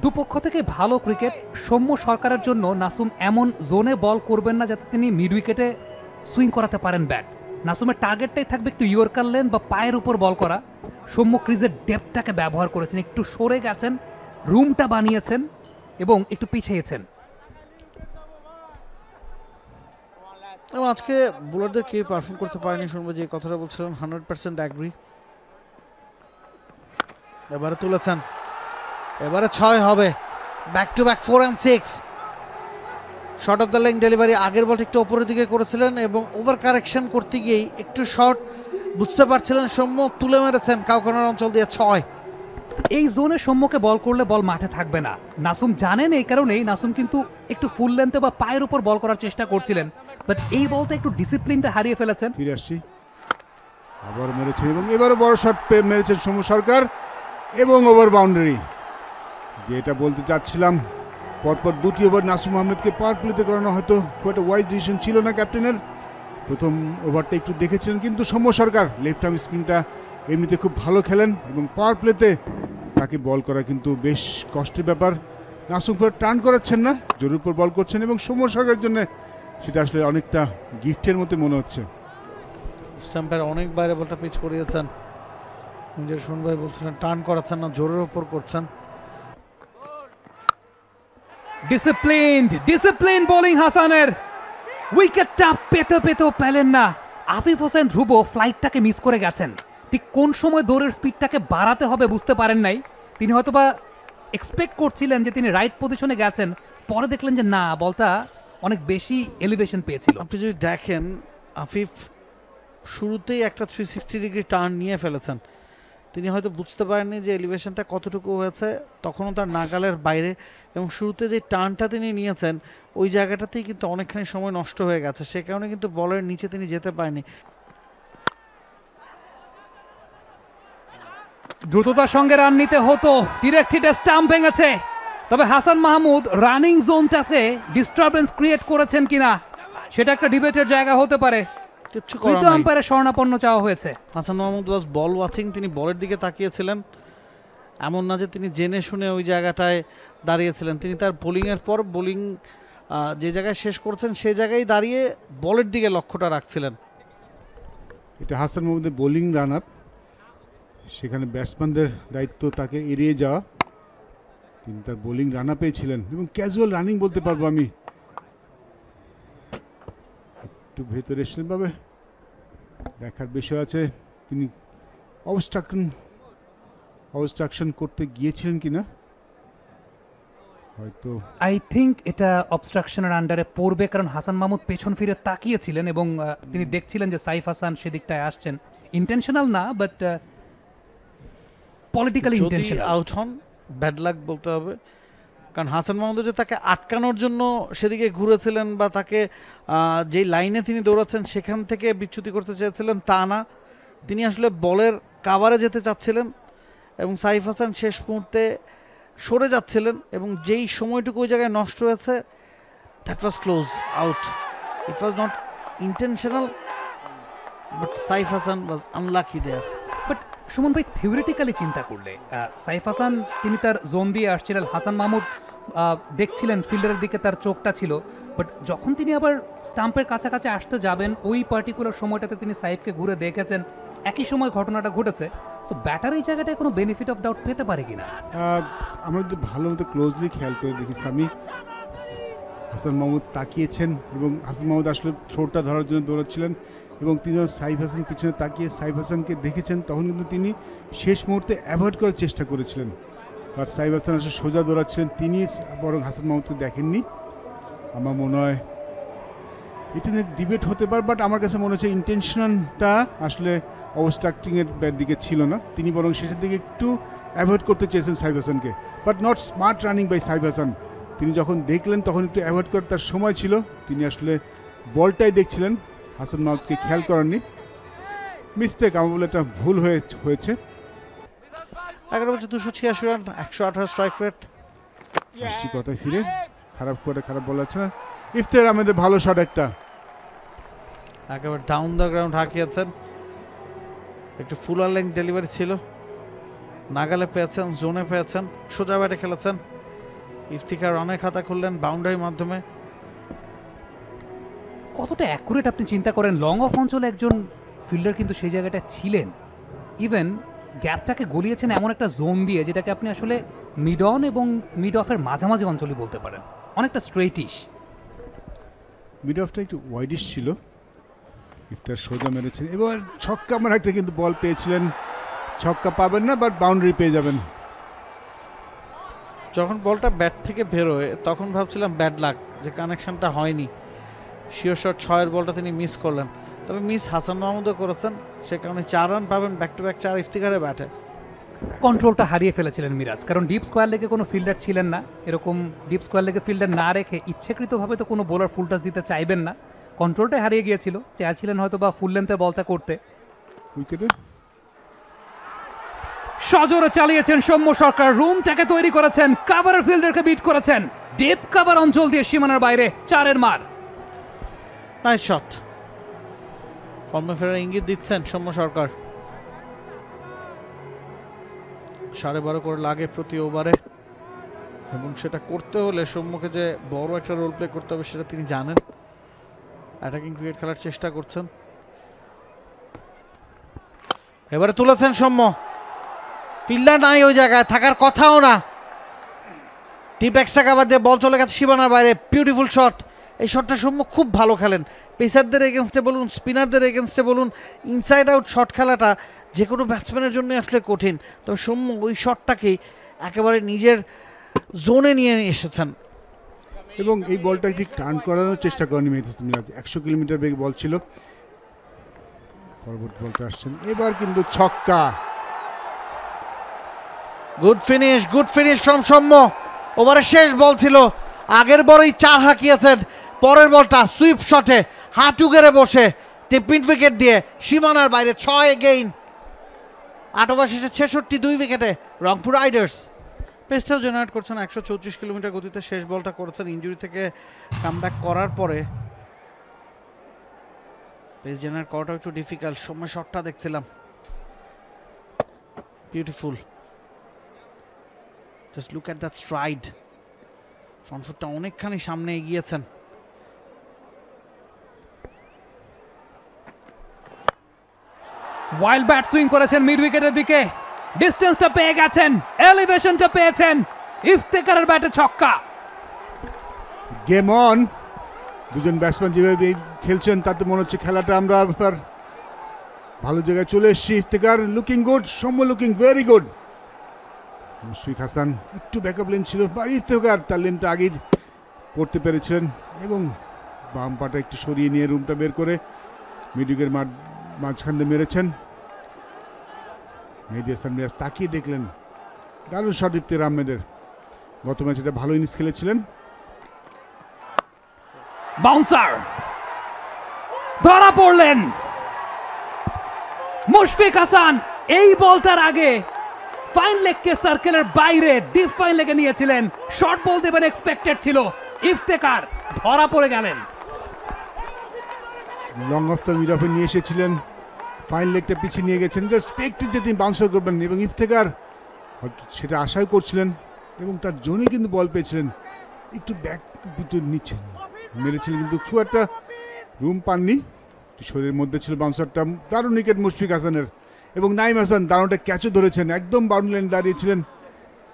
দুপক্ষ থেকে ভালো ক্রিকেট। সৌম্য সরকারের জন্য নাসুম এমন জোনে বল করবেন না যাতে তিনি মিড উইকেটে সুইং করাতে পারেন ব্যাট। নাসুমের টার্গেটটাই থাকবে একটু ইয়র্কার লেন বা পায়ের উপর বল করা। সৌম্য ক্রিজের ডেপটাকে ব্যবহার করেছেন, একটু সরে গেছেন, রুমটা বানিয়েছেন এবং একটু পিছিয়েছেন। এবং আজকে বোলারদের কেউ পারফর্ম করতে পারেনি, শুনবো যে কথাটা বলছিলেন 100% অ্যাগ্রি। এবারে তুলেছেন, এবারে 6 হবে। Back to back 4 and 6। Short of the leg delivery, আগের বলটা একটু উপরের দিকে করেছিলেন এবং ওভার কারেকশন করতে গিয়েই একটু শর্ট বুঝতে পারছিলেন সৌম্য, তুলে মেরেছেন কাউকর্নার অঞ্চল দিয়ে 6। এই জোনে সৌম্যকে বল করলে বল মাঠে থাকবে না। নাসুম জানেন, এই কারণেই নাসুম কিন্তু একটু ফুল লেন্থে বা পায়ের উপর বল করার চেষ্টা করছিলেন, বাট এই বলটা একটু ডিসিপ্লিনটা হারিয়ে ফেলেছেন। ফিরে আসছি, আবার মেরেছেন এবং এবারও বড় শট মেরেছেন সৌম্য সরকার এবং ওভার বাউন্ডারি। যেটা বলতে চাচ্ছিলাম, পরপর দুটি ওভার নাসুম আহমেদকে পাওয়ার প্লেতে করানো হয়তো খুব একটা ওয়াইজ ডিসিশন ছিল না ক্যাপ্টেনের। প্রথম ওভারটা একটু দেখেছিলেন, কিন্তু সৌম্য সরকার লেফট আর্ম স্পিনটা এমনিতে খুব ভালো খেলেন এবং পাওয়ার প্লেতে তাকে বল করা কিন্তু বেশ কষ্টের ব্যাপার। নাসুম টার্ন করাচ্ছেন না, জোরের উপর বল করছেন এবং সৌম্য সরকারের জন্য সেটা আসলে অনেকটা গিফটের মতো মনে হচ্ছে। স্টাম্পের অনেক বাইরে বলটা পিচ করিয়েছেন, নিজের শুনভাই বলছিলেন টার্ন করাচ্ছেন না, জোরের উপর করছেন। ডিসিপ্লিন বোলিং হাসানের, উইকেটটা পেতেও পেলেন না। আফিফ হোসেন ধ্রুব ফ্লাইটটাকে মিস করে গেছেন, ঠিক কোন সময় দৌড়ের স্পিডটাকে বাড়াতে হবে বুঝতে পারেন নাই। তিনি হয়তোবা এক্সপেক্ট করছিলেন যে তিনি রাইট পজিশনে গেছেন, পরে দেখলেন যে না, বলটা অনেক বেশি এলিভেশন পেয়েছিল। আপনি যদি দেখেন আফিফ শুরুতেই একটা 360 ডিগ্রি টার্ন নিয়ে ফেলেছেন, তিনি হয়তো বুঝতে পারেননি যে এলিভেশনটা কতটুকু হয়েছে, তখনও তার নাগালের বাইরে, এবং শুরুতে যে টার্নটা তিনি নিয়েছেন ওই জায়গাটাতেই কিন্তু অনেকখানি সময় নষ্ট হয়ে গেছে, সে কারণে কিন্তু বলের নিচে তিনি যেতে পারেনি। দ্রুততার সঙ্গে রান নিতে হতো, ডিরেক্ট হিটে স্টাম্প ভেঙেছে। তবে হাসান মাহমুদ রানিং জোনটাতে ডিস্টারবেন্স ক্রিয়েট করেছেন কিনা সেটা একটা ডিবেটের জায়গা হতে পারে। আম্পায়ারের স্বর্ণাপন্ন চাওয়া হয়েছে। হাসান মাহমুদ ওয়াজ বল ওয়াচিং, তিনি বলের দিকে তাকিয়েছিলেন, এমন না যে তিনি জেনে শুনে ওই জায়গাটায় দাঁড়িয়েছিলেন। তিনি তার বোলিংয়ের পর বোলিং যে জায়গায় শেষ করছেন সেই জায়গায় দাঁড়িয়ে বলের দিকে লক্ষ্যটা রাখছিলেন। এটা হাসান মাহমুদের বোলিং রান আপ, সেখানে ব্যাটসম্যানদের দায়িত্ব তাকে এড়িয়ে যাওয়া, তিনি তার বোলিং রান আপে ছিলেন এবং ক্যাজুয়াল রানিং বলতে পারবো আমি। একটু ভেতরে এসেছেন ভাবে দেখার বিষয় আছে, তিনি অবস্ট্রাকশন করতে গিয়েছিলেন কিনা, হয়তো আই থিঙ্ক এটা অবস্ট্রাকশনের আন্ডারে পড়বে, কারণ হাসান মাহমুদ পেছন ফিরে তাকিয়েছিলেন এবং তিনি দেখছিলেন যে সাইফ হাসান সেদিকটায় আসছেন। ইন্টেনশনাল না, বাট পলিটিক্যালি ইন্টেনশনাল। আউট হন, ব্যাড লাক বলতে হবে, কারণ হাসান মাহমুদ যে তাকে আটকানোর জন্য সেদিকে ঘুরেছিলেন বা তাকে যেই লাইনে তিনি দৌড়াচ্ছেন সেখান থেকে বিচ্যুতি করতে চেয়েছিলেন তা না, তিনি আসলে বলের কাভারে যেতে চাচ্ছিলেন এবং সাইফ হাসান শেষ মুহূর্তে সরে যাচ্ছিলেন এবং যেই সময়টুকু ওই জায়গায় নষ্ট হয়েছে, that was close out. It was not intentional, but Saif Hasan was unlucky there. But Suman ভাই, থিওরিটিক্যালি চিন্তা করলে সাইফ হাসান তিনি তার জোন দিয়ে আসছিলেন, হাসান মাহমুদ দেখছিলেন ফিল্ডারের দিকে তার চোখটা ছিল, বাট যখন তিনি আবার স্টাম্পের কাছাকাছি আসতে যাবেন ওই পার্টিকুলার সময়টাতে তিনি সাইফকে ঘুরে দেখেছেন, একই সময় ঘটনাটা ঘটেছে। সো ব্যাটার এই জায়গাটায় কোনো বেনিফিট অফ ডাউট পেতে পারে কিনা, আমরা যদি ভালো মতো ক্লোজলি খেয়াল করে দেখেছি আমি, হাসান মাহমুদ তাকিয়েছেন এবং হাসান মাহমুদ আসলে থ্রোটা ধরার জন্য দৌড়াচ্ছিলেন এবং তিনি সাইফ হাসান পিছনে তাকিয়ে সাইফ হাসানকে দেখেছেন, তখন কিন্তু তিনি শেষ মুহূর্তে অ্যাভয়েড করার চেষ্টা করেছিলেন, বাট সাইফ হাসান আসলে সোজা দৌড়াচ্ছিলেন, তিনি বরং হাসান মাহমুদকে দেখেননি। আমার মনে হয় এটা নিয়ে ডিবেট হতে পারে, বাট আমার কাছে মনে হচ্ছে ইন্টেনশনটা আসলে অবস্ট্রাক্টিংয়ের দিকে ছিল না, তিনি বরং শেষের দিকে একটু অ্যাভয়েড করতে চেয়েছেন সাইফ হাসানকে, but not smart running by Saif Hasan. তিনি যখন দেখলেন তখন একটু অ্যাভয়েড করার তার সময় ছিল, তিনি আসলে বলটাই দেখছিলেন, হাসান মাহমুদকে খেয়াল করেননি। মিস্টেক, আমার বলে একটা ভুল হয়েছে। 11 বছর 286 রান, 118 স্ট্রাইক রেট। কথায় ফিরে খারাপ বল আছে না, ইফতেখার আহমেদের ভালো শট, একটা একেবারে ডাউন দ্য গ্রাউন্ড হাঁকিয়েছেন, একটু ফুলার লেন্থ ডেলিভারি ছিল, নাগালে পেয়েছেন, জোনে পেয়েছেন, সোজা ব্যাটে খেলেছেন। ইফতিখার রানের খাতা খুললেন বাউন্ডারির মাধ্যমে। কতটা অ্যাকুরেট আপনি চিন্তা করেন, লং অফ অঞ্চলে একজন ফিল্ডার কিন্তু সেই জায়গাটা ছিলেন, ইভেন গ্যাপটাকে গলিয়েছেন এমন একটা জোন দিয়ে যেটাকে আপনি আসলে মিড অন এবং মিড অফের মাঝামাঝি অঞ্চলই বলতে পারেন, অনেকটা স্ট্রেটিশ। মিড অফটা একটু ওয়াইডিশ ছিল, ইফতার সোজা মেরেছেন, এবার ছক্কা মারা একটা কিন্তু বল পেয়েছিলেন, ছক্কা পাবেন না বাট বাউন্ডারি পেয়ে যাবেন। যখন বলটা ব্যাট থেকে বেরোয় তখন ভাবছিলাম ব্যাড লাক, যে কানেকশনটা হয়নি, শিওর শট 6-এর বলটা তিনি মিস করলেন, তবে মিস হাসান মাহমুদও করেছেন, সে কারণে 4 রান পাবেন, ব্যাক টু ব্যাক 4 ইফতিখারের ব্যাটে। কন্ট্রোলটা হারিয়ে ফেলেছিলেন মিরাজ, কারণ ডিপ স্কোয়ার লেগে কোনো ফিল্ডার ছিলেন না, এরকম ডিপ স্কোয়ার লেগে ফিল্ডার না রেখে ইচ্ছাকৃতভাবে তো কোনো বোলার ফুল টাচ দিতে চাইবেন না, কন্ট্রোলটা হারিয়ে গিয়েছিল, চাইছিলেন হয়তো বা ফুল লেন্থের বলটা করতে। উইকেটে সজোরে চালিয়েছেন সৌম্য সরকার, রুমটাকে তৈরি করেছেন, কাভারের ফিল্ডারকে বিট করেছেন, ডিপ কাভার অঞ্চল দিয়ে সীমানার বাইরে 4-এর মার। নাইস শট, ফর্মে ফেরার ইঙ্গিত দিচ্ছেন সৌম্য সরকার। 12.5 করে লাগে প্রতি ওভারে, এবং সেটা করতে হলে সৌম্যকে যে বড় একটা রোল প্লে করতে হবে সেটা তিনি জানেন। অ্যাটাকিং ক্রিকেট খেলার চেষ্টা করছেন। এবারে তুলেছেন সৌম্য, ফিল্ডার নাই ওই জায়গায়, থাকার কথাও না। ডিপ এক্সট্রা কাভার দিয়ে বল চলে গেছে সীমানার বাইরে, বিউটিফুল শট। এই শটটা সৌম্য খুব ভালো খেলেন, পেসারদের এগেনস্টে বলুন, স্পিনারদের এগেনস্টে বলুন, ইনসাইড আউট শট খেলাটা যে কোনো ব্যাটসম্যানের জন্য আসলে কঠিন। তবে সৌম্য ওই শটটাকেই একেবারে নিজের জোনে নিয়ে এসেছেন। এবং এই বলটা ঠিক টার্ন করানোর চেষ্টা করেনি মেহেদী হাসান মিরাজ। 100 কিলোমিটার বেগে বল ছিল। পরবর্তী বলটা আসছেন, এবার কিন্তু ছক্কা। Good finish from Soumya. ওভারের শেষ বল ছিল, আগের বলেই 4 হাঁকিয়েছেন। পরের বলটা সুইপ শটে হাঁটু গেড়ে বসে টিপ উইকেট দিয়ে সীমানার বাইরে 6 এগেইন। 8 ওভার শেষে 66 2 উইকেটে রংপুর রাইডার্স। পেসটাও জেনারেট করছেন 134 কিলোমিটার গতিতে। শেষ বলটা করেছেন ইনজুরি থেকে কামব্যাক করার পরে। পেস জেনারেট করাটা একটু ডিফিকাল্ট। সৌম্য শটটা দেখছিলাম, beautiful. Just look at that stride, front ফুটটা অনেকখানি সামনে এগিয়েছেন। ওয়াইল্ড ব্যাট সুইং করেছেন মিড উইকেটের দিকে, ডিস্টেন্সটা পেয়ে গেছেন, এলিভেশনটা পেয়েছেন, ইফতেখারের ব্যাটে ছক্কা। Game on. দুজন ব্যাটসম্যান যেভাবে খেলছেন তাতে মনে হচ্ছে খেলাটা আমরা আবার ভালো জায়গায় চলে এসেছি। Iftekhar looking good, Soumya looking very good. Mushfiq Hasan একটু ব্যাকআপ লেন ছিল, বা ইফতেখার তার লেনটা আগেই করতে পেরেছিলেন এবং বাম পাটা একটু সরিয়ে নিয়ে রুমটা বের করে মিড উইকেট মাঝখান দিয়ে মেরেছেন। মেহেদী হাসান মিরাজ তাকিয়ে দেখলেন, দারুণ শট ইফতেখার আহমেদের। গত ম্যাচে এটা ভালো ইনিংস খেলেছিলেন। বাউন্সার ধরা পড়লেন মুশফিক হাসান। এই বলটার আগে ফাইন লেগকে সার্কেলের বাইরে ডিপ ফাইন লেগে নিয়েছিলেন, শর্ট বল দেবেন এক্সপেক্টেড ছিল, ইফতেখার ধরা পড়ে গেলেন। লং অফ দ্য মিড অফে নিয়ে এসেছিলেন, ফাইন লেগটা পিছিয়ে নিয়ে গেছেন, এক্সপেক্টেড যে তিনি বাউন্সার করবেন এবং ইফতেখার সেটা আশাও করছিলেন এবং তার জন্যই কিন্তু বল পেয়েছিলেন। একটু ব্যাক নিচে মেরেছিলেন কিন্তু খুব একটা রুম পাননি, শরীরের মধ্যে ছিল বাউন্সারটা। দারুণ উইকেট মুশফিক হাসানের এবং নাইম হাসান দারুণটা ক্যাচও ধরেছেন, একদম বাউন্ডারি লাইনে দাঁড়িয়েছিলেন,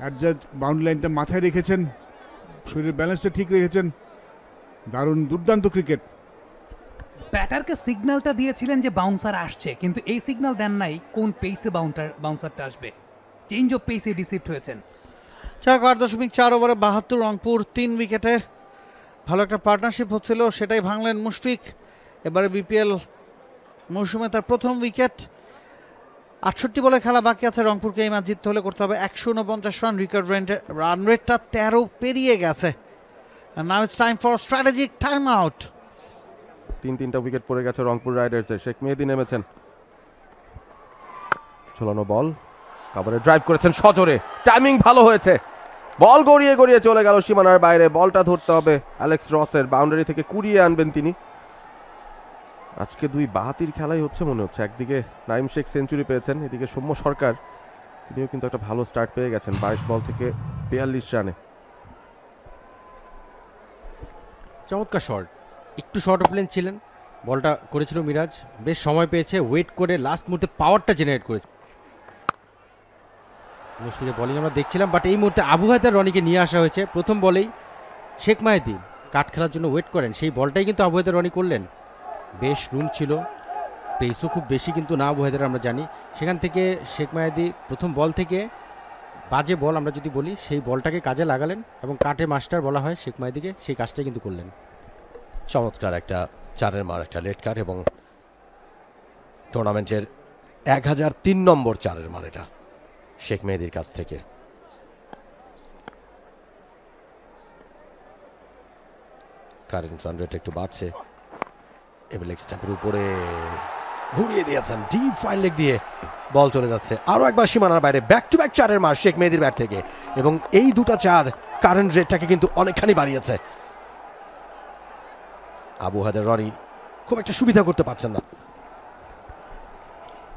অ্যাডজাস্ট বাউন্ডারি লাইনটা মাথায় রেখেছেন, শরীরের ব্যালেন্সটা ঠিক রেখেছেন। দারুণ দুর্দান্ত ক্রিকেট। ব্যাটারকে সিগন্যালটা দিয়েছিলেন যে বাউন্সার আসছে, কিন্তু এই সিগন্যাল দেন নাই কোন পেসে বাউন্সারটা আসবে। চেঞ্জ অফ পেসে ডিসিপ্ট হয়েছেন। 8.4 ওভারে 72 রংপুর 3 উইকেটে। ভালো একটা পার্টনারশিপ হচ্ছিল, সেটাই ভাঙলেন মুশফিক। এবারে বিপিএল মৌসুমে তার প্রথম উইকেট। 68 বলে খেলা বাকি আছে রংপুরকে এই ম্যাচ জিততে হলে। করতে হবে 149 রান, রিকর্ড রান রেটটা 13 পেরিয়ে গেছে। Now it's time for strategic time out. 3-3টা উইকেট পড়ে গেছে রংপুর রাইডার্সের। শেখ মেহেদী নেমেছেন, ঝোলানো বল, কাভারে ড্রাইভ করেছেন সজোরে, টাইমিং ভালো হয়েছে, বল গড়িয়ে গড়িয়ে চলে গেল সীমানার বাইরে। বলটা ধরতে হবে অ্যালেক্স রসের, বাউন্ডারি থেকে কুড়িয়ে আনবেন তিনি। আজকে 2 বাহাতির খেলাই হচ্ছে মনে হচ্ছে। একদিকে নাইম শেখ সেঞ্চুরি পেয়েছেন, এদিকে সৌম্য সরকার তিনিও কিন্তু একটা ভালো স্টার্ট পেয়ে গেছেন 22 বল থেকে 42 রানে। চমৎকার শট, একটু শর্ট অফ লেন ছিলেন, বলটা করেছিল মিরাজ, বেশ সময় পেয়েছে, ওয়েট করে লাস্ট মুহূর্তে পাওয়ারটা জেনারেট করেছে। মুশফিকের বোলিং আমরা দেখছিলাম, বাট এই মুহূর্তে আবু হায়দার রনিকে নিয়ে আসা হয়েছে। প্রথম বলেই শেখ মেহেদী কাট খেলার জন্য ওয়েট করেন, সেই বলটাই কিন্তু আবু হায়দার রনি করলেন। বেশ রুম ছিল, পেসও খুব বেশি কিন্তু না আবু হায়দার, আমরা জানি। সেখান থেকে শেখ মেহেদী প্রথম বল থেকে বাজে বল আমরা যদি বলি, সেই বলটাকে কাজে লাগালেন এবং কাটে মাস্টার বলা হয় শেখ মেহেদীকে, সেই কাজটাই কিন্তু করলেন। চমৎকার একটা 4-এর মার, একটা লেট কাট এবং টুর্নামেন্টের 1003 নম্বর 4-এর মার এটা শেখ মেহেদীর কাছ থেকে। কারেন্ট রান রেট একটু বাড়ছে। এবার লেগ স্ট্যাম্পের উপরে ঘুরিয়ে দিয়েছেন, ডিপ ফাইন লেগ দিয়ে বল চলে যাচ্ছে আরো একবার সীমানার বাইরে। ব্যাক টু ব্যাক 4-এর মার শেখ মেহেদীর ব্যাট থেকে এবং এই দুটা 4 কারেন্ট রেটটাকে কিন্তু অনেকখানি বাড়িয়েছে। আবু হায়দার রনি খুব একটা সুবিধা করতে পারছেন না।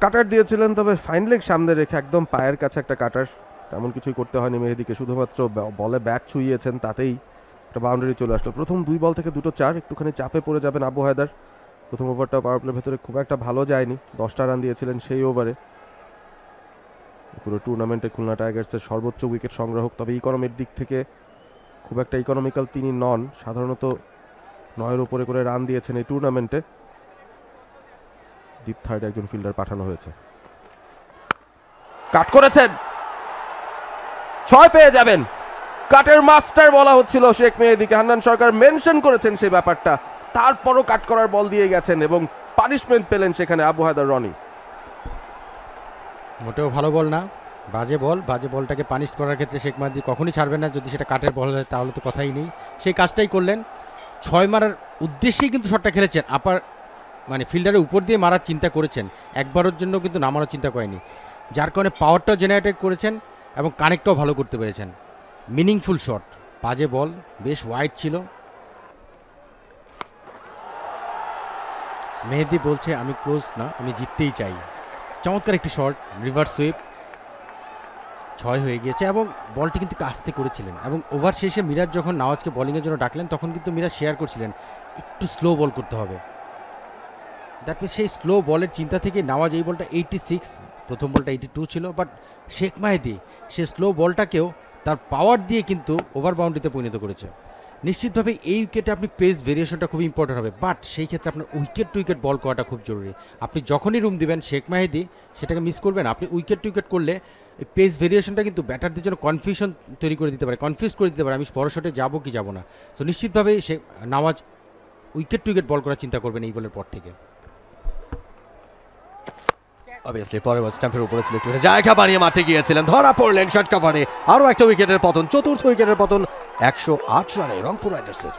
কাটার দিয়েছিলেন, তবে ফাইন লেগ সামনে রেখে একদম পায়ের কাছে একটা কাটার, তেমন কিছুই করতে হয়নি মেহেদিকে, শুধুমাত্র বলে ব্যাট ছুঁইয়েছেন, তাতেই একটা বাউন্ডারি চলে আসলো। প্রথম 2 বল থেকে 2টো 4, একটুখানি চাপে পড়ে যাবেন আবু হায়দার। প্রথম ওভারটা পাওয়ার প্লের ভেতরে খুব একটা ভালো যায়নি, 10টা রান দিয়েছিলেন সেই ওভারে। পুরো টুর্নামেন্টে খুলনা টাইগার্সের সর্বোচ্চ উইকেট সংগ্রাহক, তবে ইকোনমির দিক থেকে খুব একটা ইকোনমিক্যাল তিনি নন, সাধারণত 9-এর উপরে করে রান দিয়েছেন এই টুর্নামেন্টে। ডিপ থার্ডে একজন ফিল্ডার পাঠানো হয়েছে, কাট করেছেন, 6 পেয়ে যাবেন। কাটের মাস্টার বলা হচ্ছিল শেখ মেহেদীকে, হান্নান সরকার মেনশন করেছেন সেই ব্যাপারটা, তারপরও কাট করার বল দিয়ে গেছেন এবং পানিশমেন্ট পেলেন সেখানে আবু হায়দার রনি। মোটেও ভালো বল না, বাজে বল। বাজে বলটাকে পানিশ করার ক্ষেত্রে শেখ মেহেদী কখনই ছাড়বেন না, যদি সেটা কাটের বল হয় তাহলে তো কথাই নেই। সেই কাজটাই করলেন, 6 মারার উদ্দেশ্যেই কিন্তু শটটা খেলেছেন, আপার মানে ফিল্ডারের উপর দিয়ে মারার চিন্তা করেছেন, একবারের জন্য কিন্তু নামানোর চিন্তা করেনি, যার কারণে পাওয়ারটাও জেনারেট করেছেন এবং কানেক্টটাও ভালো করতে পেরেছেন। মিনিংফুল শট, বাজে বল, বেশ ওয়াইড ছিল। মেহেদী বলছে আমি ক্লোজ না, আমি জিততেই চাই। চমৎকার একটি শট, রিভার্স সুইপ, 6 হয়ে গিয়েছে এবং বলটি কিন্তু আস্তে করেছিলেন। এবং ওভার শেষে মিরাজ যখন নওয়াজকে বোলিংয়ের জন্য ডাকলেন তখন কিন্তু মিরাজ শেয়ার করছিলেন একটু স্লো বল করতে হবে। দ্যাট মিনস সেই স্লো বলের চিন্তা থেকে নওয়াজ এই বলটা 86, প্রথম বলটা 82 ছিল, বাট শেখ মেহেদী সে স্লো বলটাকেও তার পাওয়ার দিয়ে কিন্তু ওভার বাউন্ডারিতে পরিণত করেছে। নিশ্চিতভাবে এই উইকেটে আপনি পেস ভেরিয়েশনটা খুব ইম্পর্টেন্ট হবে, বাট সেই ক্ষেত্রে আপনার উইকেট টু উইকেট বল করাটা খুব জরুরি। আপনি যখনই রুম দিবেন শেখ মেহেদী সেটাকে মিস করবেন। আপনি উইকেট টু উইকেট করলে পেস ভেরিয়েশনটা কিন্তু ব্যাটারদের জন্য কনফিউশন তৈরি করে দিতে পারে, কনফিউজ করে দিতে পারে আমি বড় শটে যাবো কি যাবো না। সো নিশ্চিতভাবে সে নওয়াজ উইকেট টু উইকেট বল করার চিন্তা করবেন এই বলের পর থেকে। অবভিয়াসলি পরের বল স্ট্যাম্পের উপরে ছিল, একটু জায়গা বানিয়ে মাঠে গিয়েছিলেন, ধরা পড়লেন শর্ট কাভারে, আরো একটা উইকেটের পতন, চতুর্থ উইকেটের পতন 108 রানে রংপুর রাইডার্সের।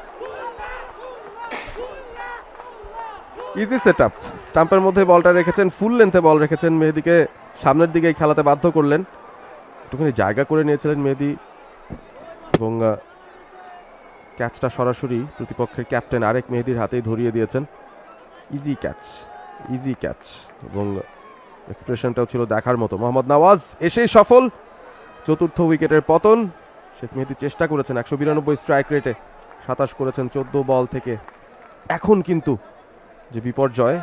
ইজি সেটআপ, স্টাম্পের মধ্যে বলটা রেখেছেন, ফুল লেন্থে বল রেখেছেন, মেহেদীকে সামনের দিকে খেলাতে বাধ্য করলেন, একটুখানি জায়গা করে নিয়েছিলেন মেহেদী এবং ক্যাচটা সরাসরি প্রতিপক্ষের ক্যাপ্টেন আরেক মেহেদীর হাতেই ধরিয়ে দিয়েছেন। ইজি ক্যাচ, ইজি ক্যাচ এবং এক্সপ্রেশনটাও ছিল দেখার মতো। মোহাম্মদ নওয়াজ এসেই সফল, চতুর্থ উইকেটের পতন। শেখ মেহেদী চেষ্টা করেছেন 192 স্ট্রাইক রেটে, 27 করেছেন 14 বল থেকে। এখন কিন্তু যে বিপর্যয়,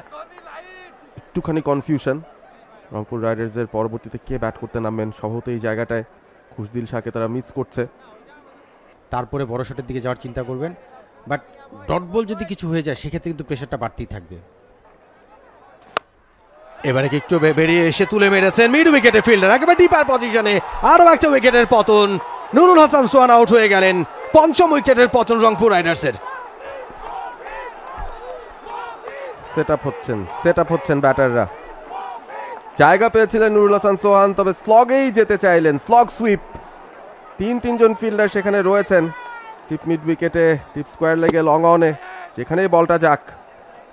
একটুখানি কনফিউশন, রংপুর রাইডার্সের পরবর্তীতে কে ব্যাট করতে নামবেন, সম্ভবত এই জায়গাটায় খুশদিল শাহকে তারা মিস করছে। তারপরে বড় শটের দিকে যাওয়ার চিন্তা করবেন, বাট ডট বল যদি কিছু হয়ে যায় সেক্ষেত্রে কিন্তু প্রেশারটা বাড়তেই থাকবে। এবারে একটু বেরিয়ে এসে তুলে মেরেছেন মিড উইকেটে ফিল্ডার, একেবারে ডিপার পজিশনে, আরো একটা উইকেটের পতন, নুরুল হাসান সোহান আউট হয়ে গেলেন, পঞ্চম উইকেটের পতন রংপুর রাইডার্সের। সেট আপ হচ্ছেন ব্যাটাররা, জায়গা পেয়েছিলেন নুরুল হাসান সোহান, তবে স্লগেই যেতে চাইলেন, স্লগ সুইপ, 3জন ফিল্ডার সেখানে রয়েছেন, টিপ মিড উইকেটে, টিপ স্কোয়ার লেগে, লং অনে, যেখানেই বলটা যাক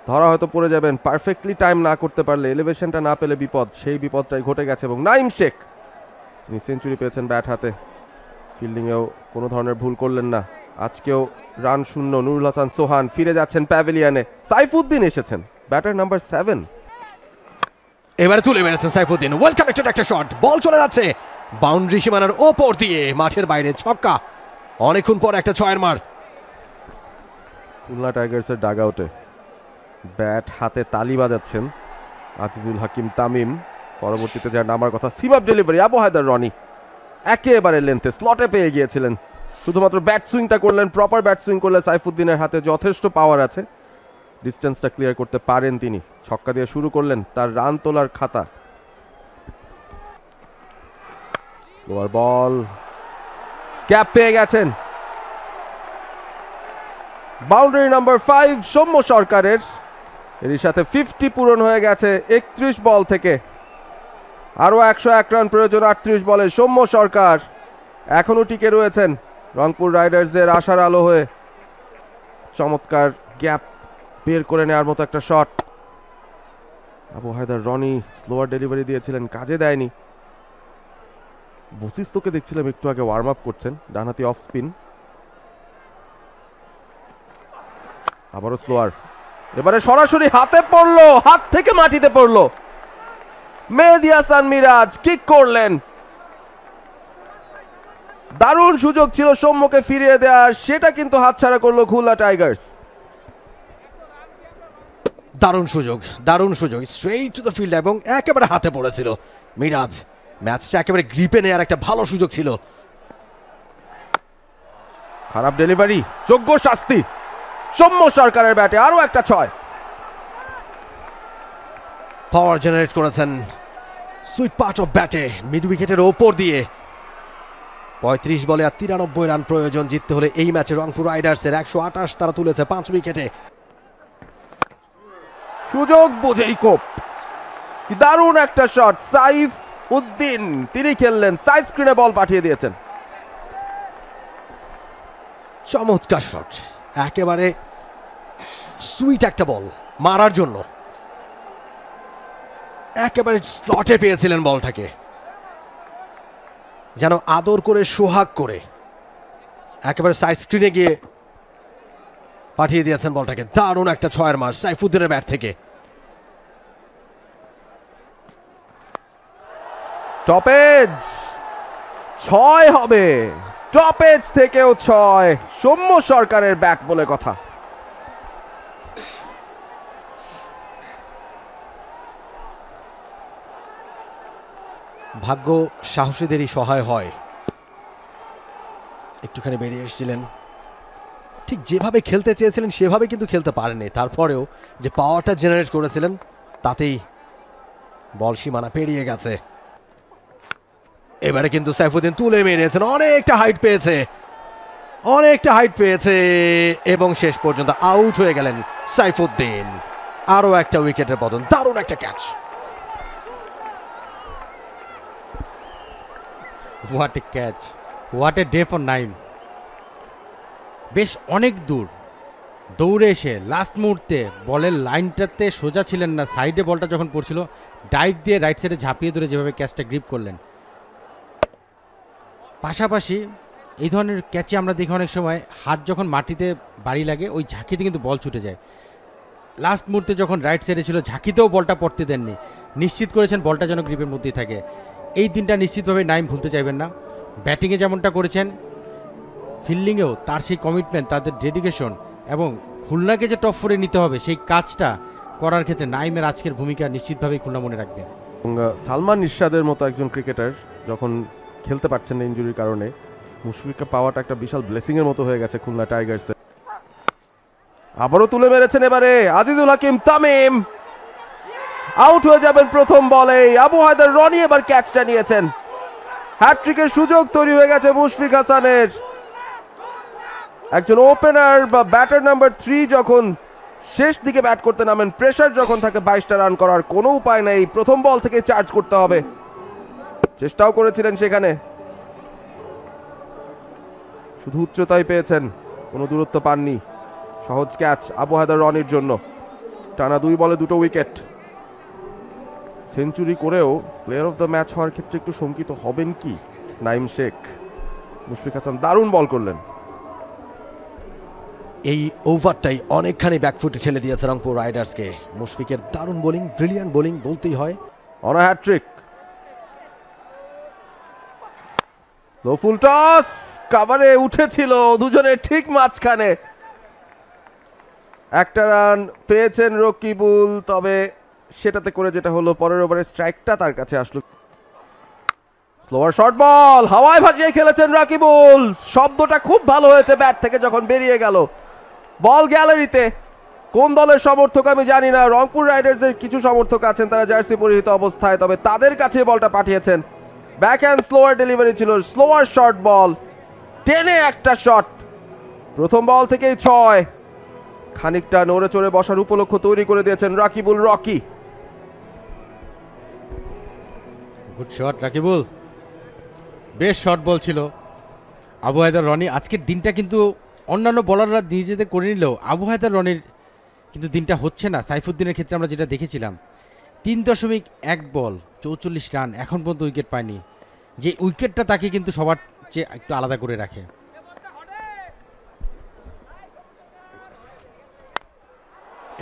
ধরা হয়তো পড়ে যাবেন। পারফেক্টলি টাইম না করতে পারলে, এলিভেশনটা না পেলে বিপদ, সেই বিপদটাই ঘটে গেছে। এবং নাইম শেখ তিনি সেঞ্চুরি পেয়েছেন ব্যাট হাতে, ফিল্ডিংয়েও কোনো ধরনের ভুল করলেন না। আজকেও রান শূন্য, নুরুল হাসান সোহান ফিরে যাচ্ছেন প্যাভিলিয়নে, সাইফুদ্দিন এসেছেন, ব্যাটার নাম্বার 7। এবারে তুলে মেরেছেন সাইফুদ্দিন, ওয়েল কানেক্টেড একটা শট, বল চলে যাচ্ছে বাউন্ডারি সীমানার ওপর দিয়ে, মাঠের বাইরে ছক্কা, অনেকক্ষণ পর একটা 6-এর মার। খুলনা টাইগার্সের ডাগ আউটে ব্যাট হাতে তালি বাজাচ্ছেন আজিজুল হাকিম তামিম, পরবর্তীতে যার নামার কথা সিম আপ ডেলিভারি, আবু হায়দার রনি একেবারে লেন্থে স্লটে পেয়ে গিয়েছিলেন, শুধুমাত্র ব্যাট সুইংটা করলেন, প্রপার ব্যাট সুইং করলে সাইফুদ্দিনের হাতে যথেষ্ট পাওয়ার আছে, ডিস্টেন্সটা ক্লিয়ার করতে পারেন তিনি। ছক্কা দিয়ে শুরু করলেন তার রান তোলার খাতা। স্লোয়ার বল, ক্যাপ পেয়ে গেছেন, বাউন্ডারি নাম্বার 5 সৌম্য সরকারের, এর সাথে 50 পূরণ হয়ে গেছে 31 বল থেকে, আরো 101 রান প্রয়োজন 38 বলে। সৌম্য সরকার এখনো টিকে রয়েছেন রংপুর রাইডার্সের আশার আলো হয়ে, চমৎকার গ্যাপ বের করে নেওয়ার মতো একটা shot. Abu Haider Rony slower delivery দিয়েছিলেন, কাজে দেয়নি। বশিষ্ঠকে দেখছিলাম একটু আগে ওয়ার্ম আপ করছেন, ডানহাতি অফ স্পিন, আবারও স্লোয়ার, এবারে সরাসরি হাতে পড়লো, হাত থেকে মাটিতে পড়লো, মেহেদী হাসান মিরাজ কিক করলেন, দারুণ সুযোগ ছিল সৌম্যকে ফিরিয়ে দেওয়ার, সেটা কিন্তু হাতছাড়া করলো খুলনা টাইগার্স। দারুণ সুযোগ, স্ট্রেইট টু দ্য ফিল্ড এবং একেবারে হাতে পড়েছিল মিরাজ। ম্যাচটা একেবারে গ্রিপে নেওয়ার একটা ভালো সুযোগ ছিল। খারাপ ডেলিভারি, যোগ্য শাস্তি। সৌম্য সরকারের ব্যাটে আরো একটা 6। পাওয়ার জেনারেট করেছেন সুইট পার্ট অফ ব্যাটে মিড উইকেটের ওপর দিয়ে। 35 বলে আর 93 রান প্রয়োজন জিততে হলে এই ম্যাচে রংপুর রাইডার্সের। 128 তারা তুলেছে 5 উইকেটে। সুযোগ বুঝেই কোপ, দারুণ একটা শট। সাইফ উদ্দিন তিনি খেললেন, সাইড স্ক্রিনে বল পাঠিয়ে দিয়েছেন। চমৎকার শট, একেবারে সুইট একটা বল মারার জন্য। একেবারে স্লটে পেয়েছিলেন বলটাকে, যেন আদর করে সোহাগ করে একেবারে সাইড স্ক্রিনে গিয়ে পাঠিয়ে দিয়েছেন বলটাকে। দারুণ একটা 6-এর মার সাইফুদ্দিনের ব্যাট থেকে। টপেজ 6 হবে, টপেজ থেকেও 6। সৌম্য সরকারের ব্যাট বলে কথা। ভাগ্য সাহসীদেরই সহায় হয়। একটুখানি বেরিয়ে এসেছিলেন, ঠিক যেভাবে খেলতে চেয়েছিলেন সেভাবে কিন্তু খেলতে পারেনি। তারপরেও যে পাওয়ারটা জেনারেট করেছিলেন তাতেই বল সীমানা পেরিয়ে গেছে। এবারে কিন্তু সাইফুদ্দিন তুলে মেরেছেন, অনেকটা হাইট পেয়েছে এবং শেষ পর্যন্ত আউট হয়ে গেলেন সাইফুদ্দিন। আরো একটা উইকেটের পতন, দারুণ একটা catch. What a catch, what a day for Naim. বেশ অনেক দূর দৌড়ে এসে লাস্ট মুহূর্তে বলের লাইনটাতে সোজা ছিলেন না, সাইডে বলটা যখন পড়ছিল ডাইভ দিয়ে রাইট সাইডে ঝাঁপিয়ে ধরে যেভাবে ক্যাচটা গ্রিপ করলেন। পাশাপাশি এই ধরনের ক্যাচে আমরা দেখি অনেক সময় হাত যখন মাটিতে বাড়ি লাগে ওই ঝাঁকিতে কিন্তু বল ছুটে যায়। লাস্ট মুহূর্তে যখন রাইট সাইডে ছিল ঝাঁকিতেও বলটা পড়তে দেননি, নিশ্চিত করেছেন বলটা যেন গ্রিপের মধ্যেই থাকে। এই দিনটা নিশ্চিতভাবে নাইম ভুলতে চাইবেন না। ব্যাটিংয়ে যেমনটা করেছেন, ফিল্ডিংয়েও তার সেই কমিটমেন্ট, তাদের ডেডিকেশন এবং খুলনাকে যে টপ 4-এ নিতে হবে সেই কাজটা করার ক্ষেত্রে নাইমের আজকের ভূমিকা নিশ্চিতভাবেই খুলনা মনে রাখবে। সালমান ইরশাদের মতো একজন ক্রিকেটার যখন খেলতে পারছেন না ইনজুরির কারণে, মুশফিককে পাওয়াটা একটা বিশাল ব্লেসিং এর মতো হয়ে গেছে খুলনা টাইগার্স। আবারও তুলে মেরেছেন এবারে আজিজুল হাকিম তামিম, আউট হয়ে যাবেন প্রথম বলে। আবু হায়দার রনি এবার ক্যাচটা নিয়েছেন। হ্যাটট্রিকের সুযোগ তৈরি হয়ে গেছে মুশফিক হাসানের। একজন ওপেনার বা ব্যাটার নাম্বার 3 যখন শেষ দিকে ব্যাট করতে নামেন, প্রেসার যখন থাকে 22টা রান করার, কোনো উপায় নেই, প্রথম বল থেকে চার্জ করতে হবে। চেষ্টাও করেছিলেন সেখানে, শুধু উচ্চতাই পেয়েছেন, কোনো দূরত্ব পাননি। সহজ ক্যাচ আবু হায়দার রনির জন্য। টানা 2 বলে 2টো উইকেট। সেঞ্চুরি করেও প্লেয়ার অফ দ্য ম্যাচ হওয়ার ক্ষেত্রে একটু শঙ্কিত হবেন কি নাইম শেখ? মুশফিক হাসান দারুণ বল করলেন। এই ওভারটাই অনেকখানি ব্যাকফুটে ঠেলে দিয়েছে রংপুর রাইডার্সকে। মুশফিকের দারুণ বোলিং, ব্রিলিয়ান্ট বোলিং বলতেই হয়। On a hat-trick. Low full toss, কভারে উঠেছিল দুজনের ঠিক মাঝখানে। একটা রান পেয়েছেন রকিবুল, তবে সেটাতে করে যেটা হলো পরের ওভারে স্ট্রাইকটা তার কাছে আসলো। স্লোয়ার শর্ট বল হাওয়ায় ভাসিয়ে খেলেছেন রাকিবুল। শব্দটা খুব ভালো হয়েছে ব্যাট থেকে যখন বেরিয়ে গেল। বল গ্যালারিতে। কোন দলের সমর্থক আমি জানি না, রংপুর রাইডার্সের কিছু সমর্থক আছেন তারা জার্সি পরিহিত অবস্থায়, তবে তাদের কাছে বলটা পাঠিয়েছেন। ব্যাক হ্যান্ড স্লোয়ার ডেলিভারি ছিল, স্লোয়ার শর্ট বল, টেনে একটা শট। প্রথম বল থেকেই 6। খানিকটা নড়ে চড়ে বসার উপলক্ষ তৈরি করে দিয়েছেন Rakibul Rocky. Good shot Rakibul, বেশ শট বল ছিল। আবু হায়দার রনি আজকের দিনটা কিন্তু অন্যান্য বলাররা নিজেদের করে নিলেও আবু হায়দার রনির কিন্তু দিনটা হচ্ছে না। সাইফুদ্দিনের ক্ষেত্রে আমরা যেটা দেখেছিলাম 3.1 বল 44 রান, এখন পর্যন্ত উইকেট পায়নি। যে উইকেটটা তাকে কিন্তু সবার চেয়ে একটু আলাদা করে রাখে।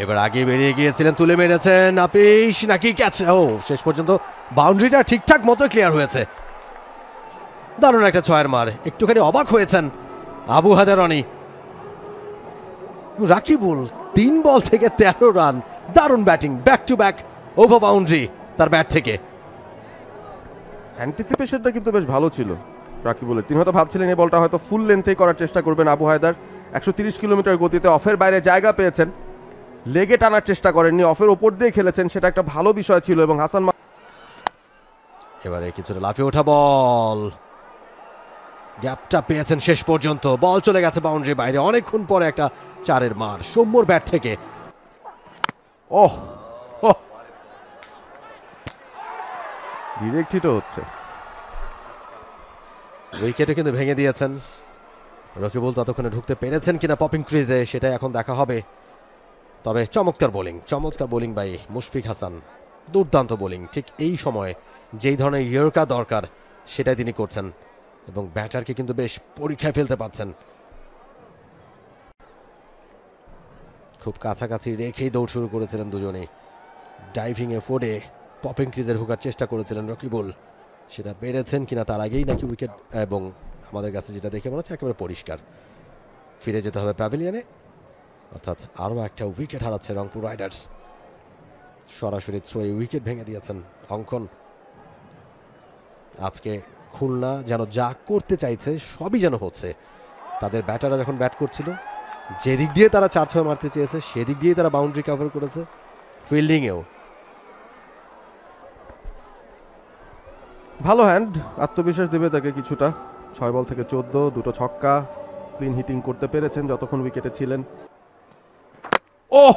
এবার আগে বেরিয়ে গিয়েছিলেন, তুলে মেরেছেন আপিস, নাকি ক্যাচ? ও, শেষ পর্যন্ত বাউন্ডারিটা ঠিকঠাক মতো ক্লিয়ার হয়েছে। দারুণ একটা ছয়ের মার, একটুখানি অবাক হয়েছেন আবু হায়দার রনি। রাকিবুল 3 বল থেকে 13 রান, দারুণ batting, back to back over boundary তার ব্যাট থেকে। অ্যান্টিসিপেশনটা কিন্তু বেশ ভালো ছিল রাকিবুলের। তিনি হয়তো ভাবছিলেন এই বলটা হয়তো ফুল লেন্থেই করার চেষ্টা করবেন আবু হায়দার। 130 কিলোমিটার গতিতে অফের বাইরে জায়গা পেয়েছেন, লেগে টানার চেষ্টা করেননি, অফের ওপর দিয়ে খেলেছেন, সেটা একটা ভালো বিষয় ছিল। এবং হাসান এবারে কিছুটা লাফিয়ে ওঠা বল, গ্যাপটা পেয়েছেন শেষ পর্যন্ত, বল চলে গেছে বাউন্ডারি বাইরে। অনেকক্ষণ পরে একটা 4-এর মার সৌম্যর ব্যাট থেকে। ওহ, ডিরেক্ট হিটও হচ্ছে। উইকেটে কিন্তু ভেঙে দিয়েছেন রকিবুল। ততক্ষণে ঢুকতে পেরেছেন কিনা পপিং ক্রিজে সেটাই এখন দেখা হবে। তবে চমৎকার বোলিং বাই মুশফিক হাসান, দুর্দান্ত বোলিং। ঠিক এই সময়ে যেই ধরনের ইয়র্কার দরকার সেটাই তিনি করছেন, এবং ব্যাটারকে কিন্তু বেশ পরীক্ষায় ফেলতে পারছেন। খুব কাছাকাছি রেখেই দৌড় শুরু করেছিলেন দুজনেই। ডাইভিং এ ফোর্ডে পপিং ক্রিজে ঢোকার চেষ্টা করেছিলেন রকিবুল, সেটা পেরেছেন কিনা তার আগেই নাকি উইকেট, এবং আমাদের কাছে যেটা দেখে মনে হচ্ছে একেবারে পরিষ্কার। ফিরে যেতে হবে প্যাভিলিয়নে, অর্থাৎ আরও একটা উইকেট হারাচ্ছে রংপুর রাইডার্স। সরাসরি থ্রোয়ে উইকেট ভেঙে দিয়েছেন অঙ্কন। আজকে খুলনা যেন যা করতে চাইছে সবই যেন হচ্ছে। তাদের ব্যাটাররা যখন ব্যাট করছিল, যেদিক দিয়ে তারা 4-6 মারতে চেয়েছে সেদিক দিয়ে তারা বাউন্ডারি কভার করেছে। ফিল্ডিংয়েও ভালো হ্যান্ড, আত্মবিশ্বাস দেবে তাকে কিছুটা। 6 বল থেকে 14, 2টো ছক্কা, ক্লিন হিটিং করতে পেরেছেন যতক্ষণ উইকেটে ছিলেন। ওহ,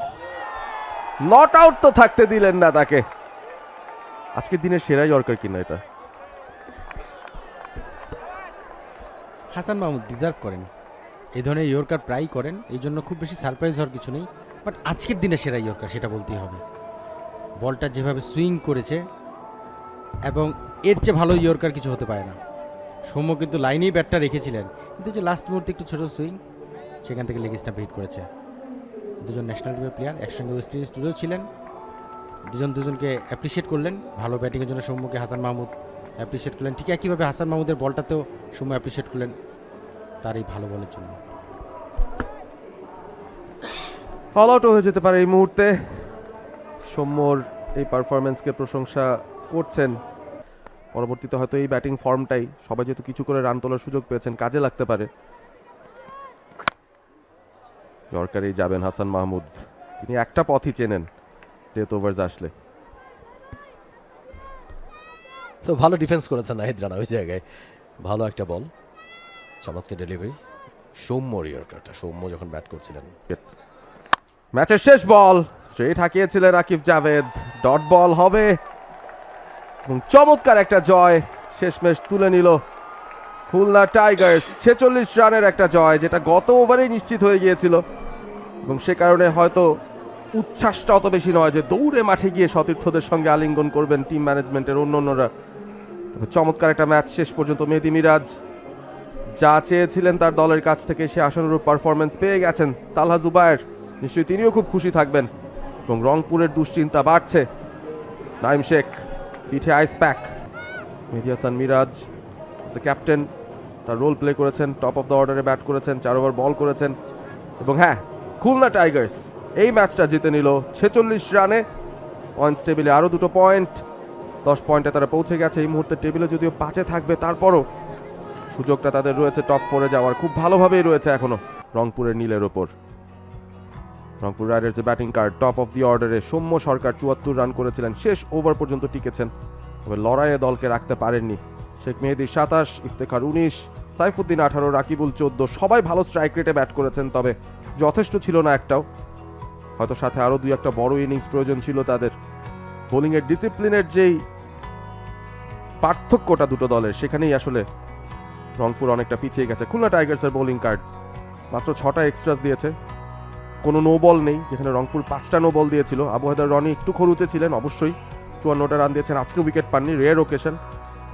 নট আউট তো থাকতে দিলেন না তাকে। আজকের দিনের সেরা ইয়র্কার কিনা এটা? হাসান মাহমুদ ডিজার্ভ করেন, এই ধরনের ইয়র্কার প্রায়ই করেন, এই জন্য খুব বেশি সারপ্রাইজ হওয়ার কিছু নেই। বাট আজকের দিনে সেরা ইয়র্কার সেটা বলতেই হবে। বলটা যেভাবে সুইং করেছে, এবং এর চেয়ে ভালো ইয়র্কার কিছু হতে পারে না। সৌম্য কিন্তু লাইনেই ব্যাটটা রেখেছিলেন, কিন্তু যে লাস্ট মুহূর্তে একটু ছোট সুইং, সেখান থেকে লেগ স্টাম্প হিট করেছে। দুজন ন্যাশনাল টিমের প্লেয়ার একসঙ্গে ওয়েস্ট ইন্ডিজ টুরেও ছিলেন, দুজনকে অ্যাপ্রিসিয়েট করলেন ভালো ব্যাটিংয়ের জন্য। সৌম্যকে হাসান মাহমুদ অ্যাপ্রিসিয়েট করলেন, ঠিক একইভাবে হাসান মাহমুদের বলটাতেও সৌম্য অ্যাপ্রিসিয়েট করলেন তার এই ভালো বলের জন্য। অল আউটও হয়ে যেতে পারে এই মুহূর্তে। সৌম্যর এই পারফরমেন্সকে প্রশংসা করছেন। পরবর্তীতে হয়তো এই ব্যাটিং ফর্মটাই, সবাই যেহেতু কিছু করে রান তোলার সুযোগ পেয়েছেন, কাজে লাগতে পারে। ইয়র্কারেই যাবেন হাসান মাহমুদ, তিনি একটা পথই চেনেন ডেথ ওভার্স আসলে। তো ভালো ডিফেন্স করেছেন নাহিদ রানা ওই জায়গায়, ভালো একটা বল, চমৎকার ডেলিভারি। সৌম্যর ইয়র্কারটা, সৌম্য যখন ব্যাট করছিলেন। ম্যাচের শেষ বল স্ট্রেট হাঁকিয়েছিলেন রাকিব জাভেদ, ডট বল হবে, এবং চমৎকার একটা জয় শেষমেশ তুলে নিল খুলনা টাইগার্স। 46 রানের একটা জয়, যেটা গত ওভারেই নিশ্চিত হয়ে গিয়েছিল, এবং সে কারণে হয়তো উচ্ছ্বাসটা অত বেশি নয় যে দৌড়ে মাঠে গিয়ে সতীর্থদের সঙ্গে আলিঙ্গন করবেন টিম ম্যানেজমেন্টের অন্যান্যরা। চমৎকার একটা ম্যাচ শেষ পর্যন্ত। মেহেদী মিরাজ যা চেয়েছিলেন তার দলের কাছ থেকে সে আশানুরূপ পারফরমেন্স পেয়ে গেছেন। তালহা জুবায়ের নিশ্চয়ই তিনিও খুব খুশি থাকবেন, এবং রংপুরের দুশ্চিন্তা বাড়ছে। নাইম শেখ পিঠে ice pack. Mehedi Hasan Miraz the captain, তার রোল প্লে করেছেন, টপ অফ দ্য অর্ডারে ব্যাট করেছেন, 4 ওভার বল করেছেন, এবং হ্যাঁ, খুলনা টাইগার্স এই ম্যাচটা জিতে নিল 46 রানে। পয়েন্টস টেবিলে আরও 2টো পয়েন্ট, 10 পয়েন্টে তারা পৌঁছে গেছে। এই মুহূর্তে টেবিলে যদিও 5-এ থাকবে, তারপরও সুযোগটা তাদের রয়েছে টপ 4-এ যাওয়ার, খুব ভালোভাবেই রয়েছে এখনো রংপুরের নীলের ওপর। রংপুর রাইডার্সের batting card, top of the অর্ডারে সৌম্য সরকার 74 রান করেছিলেন, শেষ ওভার পর্যন্ত টিকেছেন, তবে লড়াইয়ে দলকে রাখতে পারেননি। শেখ মেহেদী 27, ইফতেখার 19, সাইফুদ্দিন 18, রাকিবুল 14, সবাই ভালো স্ট্রাইক রেটে ব্যাট করেছেন, তবে যথেষ্ট ছিল না একটাও। হয়তো সাথে আরও 2-1টা বড় ইনিংস প্রয়োজন ছিল তাদের। বোলিংয়ের ডিসিপ্লিনের যেই পার্থক্যটা দুটো দলের, সেখানেই আসলে রংপুর অনেকটা পিছিয়ে গেছে। খুলনা টাইগার্সের বোলিং কার্ড মাত্র 6টা এক্সট্রাস দিয়েছে, কোনো নো বল নেই, যেখানে রংপুর 5টা নো বল দিয়েছিল। আবু হায়দার রনি একটু খরুচে ছিলেন অবশ্যই, 54টা রান দিয়েছেন, আজকে উইকেট পাননি, রেয়ার ওকেশন।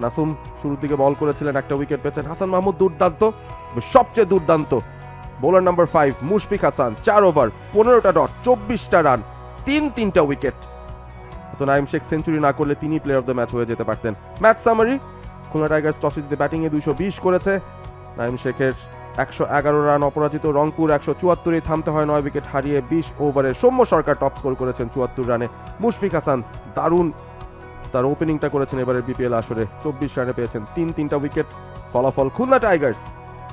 নাসুম শুরুর দিকে বল করেছিলেন, একটা উইকেট পেয়েছেন। হাসান মাহমুদ দুর্দান্ত, সবচেয়ে দুর্দান্ত bowler number 5 Mushfiq Hasan 4 over 15টা ডট 24টা রান 3টা উইকেট। তো নাইম শেখ সেঞ্চুরি না করলে তিনি প্লেয়ার অফ দ্য ম্যাচ হয়ে যেতে পারতেন। ম্যাচ সামারি, খুলনা টাইগার্স টসে জিতে ব্যাটিংয়ে 220 করেছে। নাইম শেখের 111 রান অপরাজিত। রংপুর 174 থামতে হয় 9 উইকেট হারিয়ে। 20 ওভারে সৌম্য সরকার টপ স্কোর করেছেন 74 রানে। মুশফিক হাসান দারুণ তার ওপেনিংটা করেছেন এবারের বিপিএল আসরে, 24 রানে পেয়েছেন 3টা উইকেট। ফলাফল খুলনা টাইগার্স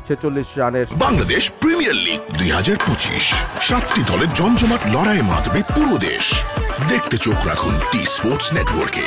46 রানের। বাংলাদেশ প্রিমিয়ার লিগ 2025, 7টি দলের জমজমাট লড়াইয়ে মাতবে পুরো দেশ। দেখতে চোখ রাখুন টি স্পোর্টস নেটওয়ার্কে।